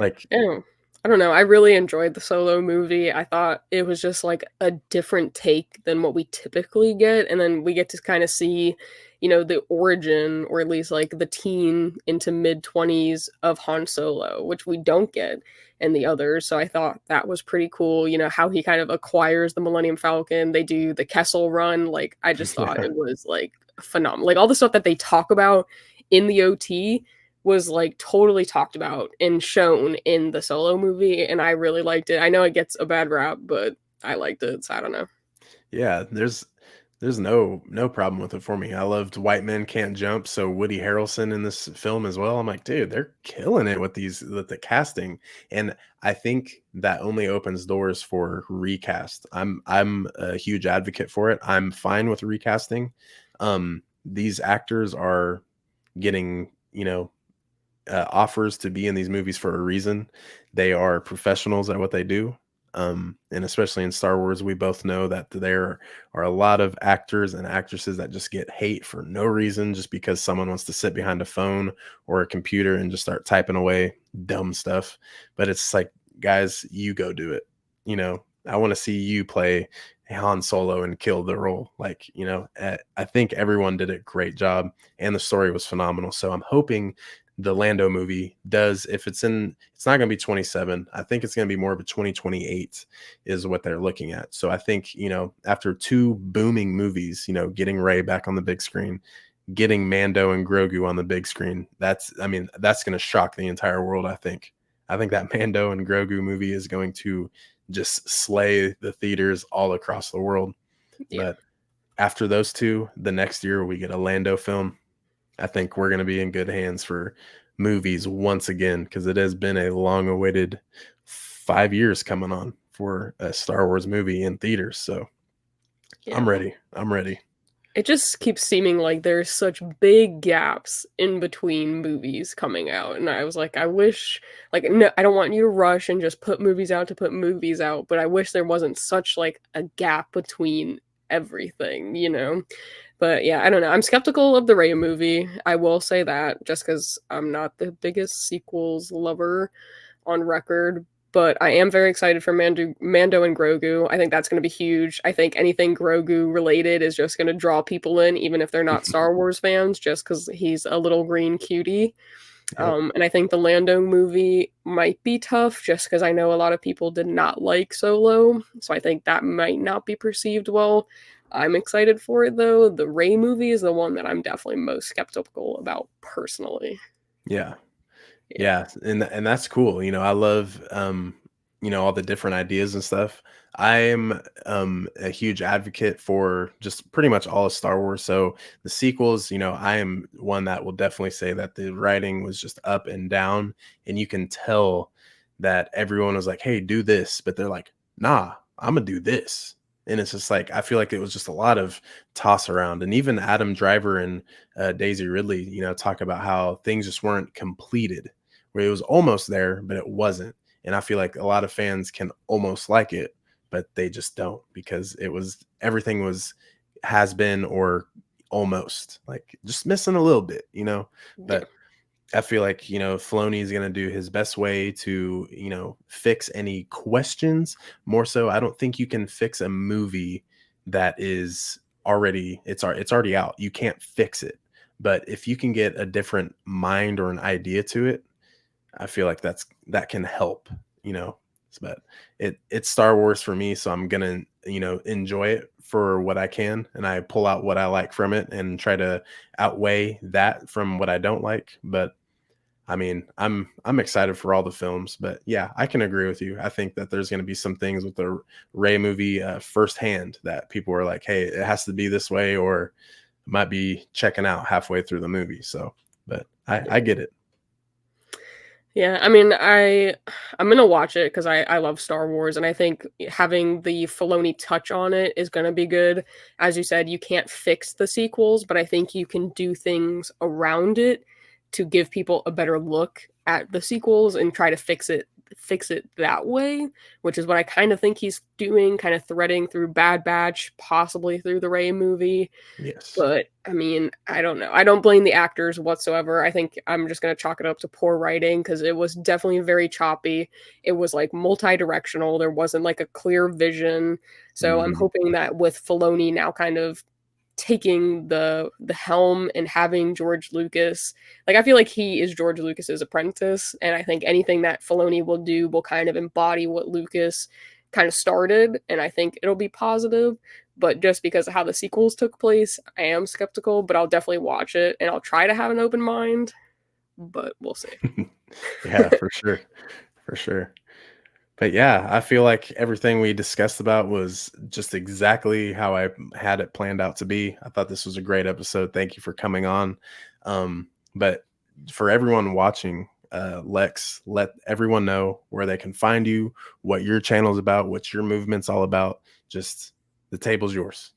Like Yeah. I don't know, I really enjoyed the Solo movie. I thought it was just, like, a different take than what we typically get, and then we get to kinda see, the origin or at least, like, the teen into mid-20s of Han Solo, which we don't get in the others, so I thought that was pretty cool, how he kind of acquires the Millennium Falcon, they do the Kessel Run, like, I just thought yeah. it was, like, phenomenal. Like, all the stuff that they talk about in the OT was, like, totally talked about and shown in the Solo movie, and I really liked it. I know it gets a bad rap, but I liked it, so I don't know. Yeah, there's no problem with it for me. I loved White Men Can't Jump, so Woody Harrelson in this film as well. I'm like, dude, they're killing it with the casting, and I think that only opens doors for recast. I'm a huge advocate for it. I'm fine with recasting. These actors are getting, offers to be in these movies for a reason. They are professionals at what they do. And especially in Star Wars, we both know that there are a lot of actors and actresses that just get hate for no reason, just because someone wants to sit behind a phone or a computer and just start typing away dumb stuff. But it's like, guys, you go do it. I want to see you play Han Solo and kill the role. Like, I think everyone did a great job and the story was phenomenal. So I'm hoping the Lando movie does, if it's not going to be 27. I think it's going to be more of a 2028 is what they're looking at. So I think, after two booming movies, getting Ray back on the big screen, getting Mando and Grogu on the big screen, I mean, that's going to shock the entire world. I think that Mando and Grogu movie is going to just slay the theaters all across the world. Yeah. But after those two, the next year we get a Lando film. I think we're going to be in good hands for movies once again, because it has been a long awaited 5 years coming on for a Star Wars movie in theaters. So Yeah. I'm ready. I'm ready. It just keeps seeming like there's such big gaps in between movies coming out, and I was like, I wish, like, no, I don't want you to rush and just put movies out to put movies out, but I wish there wasn't such like a gap between everything, you know? But yeah, I don't know. I'm skeptical of the Rey movie. I will say that just because I'm not the biggest sequels lover on record. But I am very excited for Mando and Grogu. I think that's going to be huge. I think anything Grogu related is just going to draw people in, even if they're not Star Wars fans, just because he's a little green cutie. Yep. And I think the Lando movie might be tough, just because I know a lot of people did not like Solo. So I think that might not be perceived well. I'm excited for it though. The Rey movie is the one that I'm definitely most skeptical about personally. Yeah. Yeah. Yeah, and that's cool. I love all the different ideas and stuff. I'm a huge advocate for just pretty much all of Star Wars. So the sequels, I am one that will definitely say that the writing was just up and down, and you can tell that everyone was like, "Hey, do this," but they're like, "Nah, I'm gonna do this." And it's just like, I feel like it was just a lot of toss around. And even Adam Driver and Daisy Ridley, talk about how things just weren't completed, where it was almost there, but it wasn't. And I feel like a lot of fans can almost like it, but they just don't, because everything has been, or almost like just missing a little bit. Yeah. But I feel like, Filoni is going to do his best way to, fix any questions. More so, I don't think you can fix a movie that is it's already out. You can't fix it. But if you can get a different mind or an idea to it, I feel like that can help. But it's Star Wars for me, so I'm gonna, enjoy it for what I can, and I pull out what I like from it and try to outweigh that from what I don't like. But I mean, I'm excited for all the films, but yeah, I can agree with you. I think that there's going to be some things with the Ray movie firsthand that people are like, "Hey, it has to be this way," or might be checking out halfway through the movie. So, but I get it. Yeah, I mean, I'm gonna watch it because I love Star Wars, and I think having the Filoni touch on it is gonna be good. As you said, you can't fix the sequels, but I think you can do things around it to give people a better look at the sequels and try to fix it that way, which is what I kind of think he's doing, kind of threading through Bad Batch, possibly through the Rey movie. Yes. But I mean, I don't know. I don't blame the actors whatsoever. I think I'm just going to chalk it up to poor writing because it was definitely very choppy. It was like multi-directional. There wasn't like a clear vision. So I'm Mhm. hoping that with Filoni now kind of taking the helm and having George Lucas, like I feel like he is George Lucas's apprentice, and I think anything that Filoni will do will kind of embody what Lucas kind of started, and I think it'll be positive. But just because of how the sequels took place, I am skeptical, but I'll definitely watch it and I'll try to have an open mind, but we'll see. Yeah, for sure. For sure. But yeah, I feel like everything we discussed about was just exactly how I had it planned out to be. I thought this was a great episode. Thank you for coming on. But for everyone watching, Lex, let everyone know where they can find you, what your channel's about, what your movement's all about. Just the table's yours.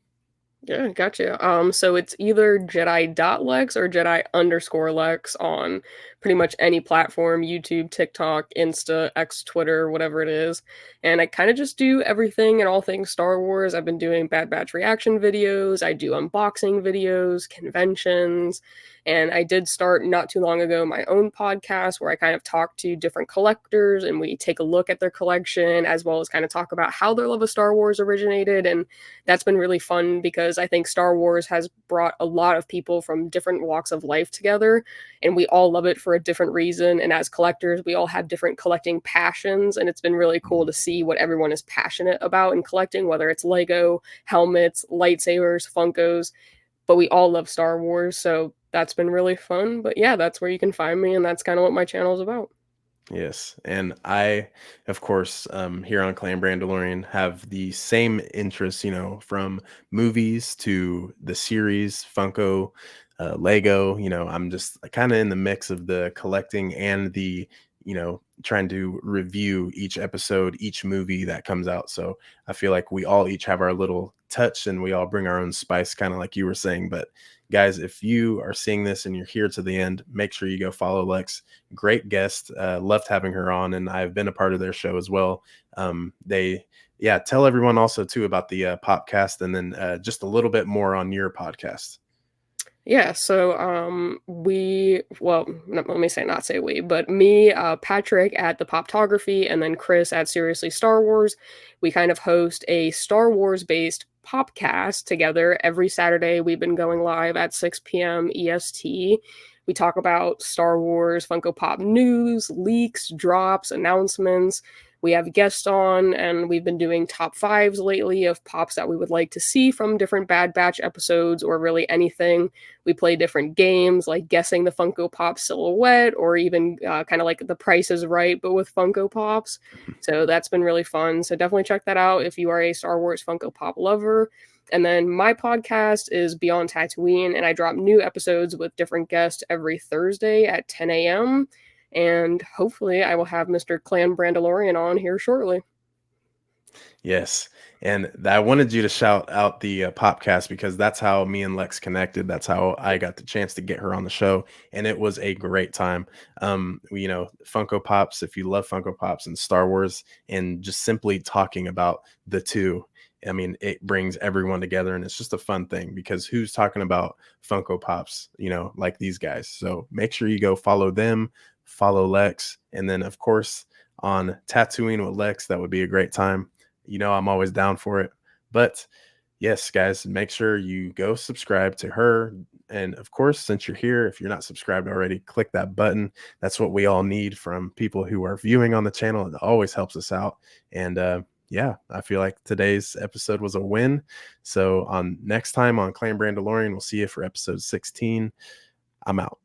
Yeah, gotcha. So it's either Jedi.Lex or Jedi_Lex on pretty much any platform, YouTube, TikTok, Insta, X, Twitter, whatever it is. And I kind of just do everything and all things Star Wars. I've been doing Bad Batch reaction videos, I do unboxing videos, conventions, and I did start not too long ago my own podcast where I kind of talk to different collectors and we take a look at their collection as well as kind of talk about how their love of Star Wars originated. And that's been really fun because I think Star Wars has brought a lot of people from different walks of life together, and we all love it for a different reason. And as collectors, we all have different collecting passions, and it's been really cool to see what everyone is passionate about in collecting, whether it's Lego, helmets, lightsabers, Funkos, but we all love Star Wars, so that's been really fun. But yeah, that's where you can find me, and that's kind of what my channel is about. Yes, and I, of course, here on Clan Brandolorian have the same interests, from movies to the series, Funko, Lego. I'm just kind of in the mix of the collecting and the, trying to review each episode, each movie that comes out. So I feel like we all each have our little touch and we all bring our own spice, kind of like you were saying. But guys, if you are seeing this and you're here to the end, make sure you go follow Lex. Great guest. Loved having her on, and I've been a part of their show as well. Yeah, tell everyone also too about the podcast, and then just a little bit more on your podcast. Yeah, so let me say not say we, but me, Patrick at the Poptography, and then Chris at Seriously Star Wars. We kind of host a Star Wars based popcast together every Saturday. We've been going live at 6 p.m. EST. We talk about Star Wars, Funko Pop news, leaks, drops, announcements. We have guests on, and we've been doing top fives lately of pops that we would like to see from different Bad Batch episodes or really anything. We play different games like guessing the Funko Pop silhouette or even kind of like The Price is Right, but with Funko Pops. So that's been really fun. So definitely check that out if you are a Star Wars Funko Pop lover. And then my podcast is Beyond Tatooine, and I drop new episodes with different guests every Thursday at 10 a.m. And hopefully I will have Mr. Clan Brandolorian on here shortly. Yes. And I wanted you to shout out the podcast because that's how me and Lex connected. That's how I got the chance to get her on the show. And it was a great time. Funko Pops, if you love Funko Pops and Star Wars and just simply talking about the two, I mean, it brings everyone together and it's just a fun thing because who's talking about Funko Pops, like these guys. So make sure you go follow them, follow Lex. And then, of course, on Tattooing with Lex, that would be a great time. I'm always down for it. But yes, guys, make sure you go subscribe to her. And of course, since you're here, if you're not subscribed already, click that button. That's what we all need from people who are viewing on the channel. It always helps us out. And yeah, I feel like today's episode was a win. So on next time on Clan Brandolorian, we'll see you for episode 16. I'm out.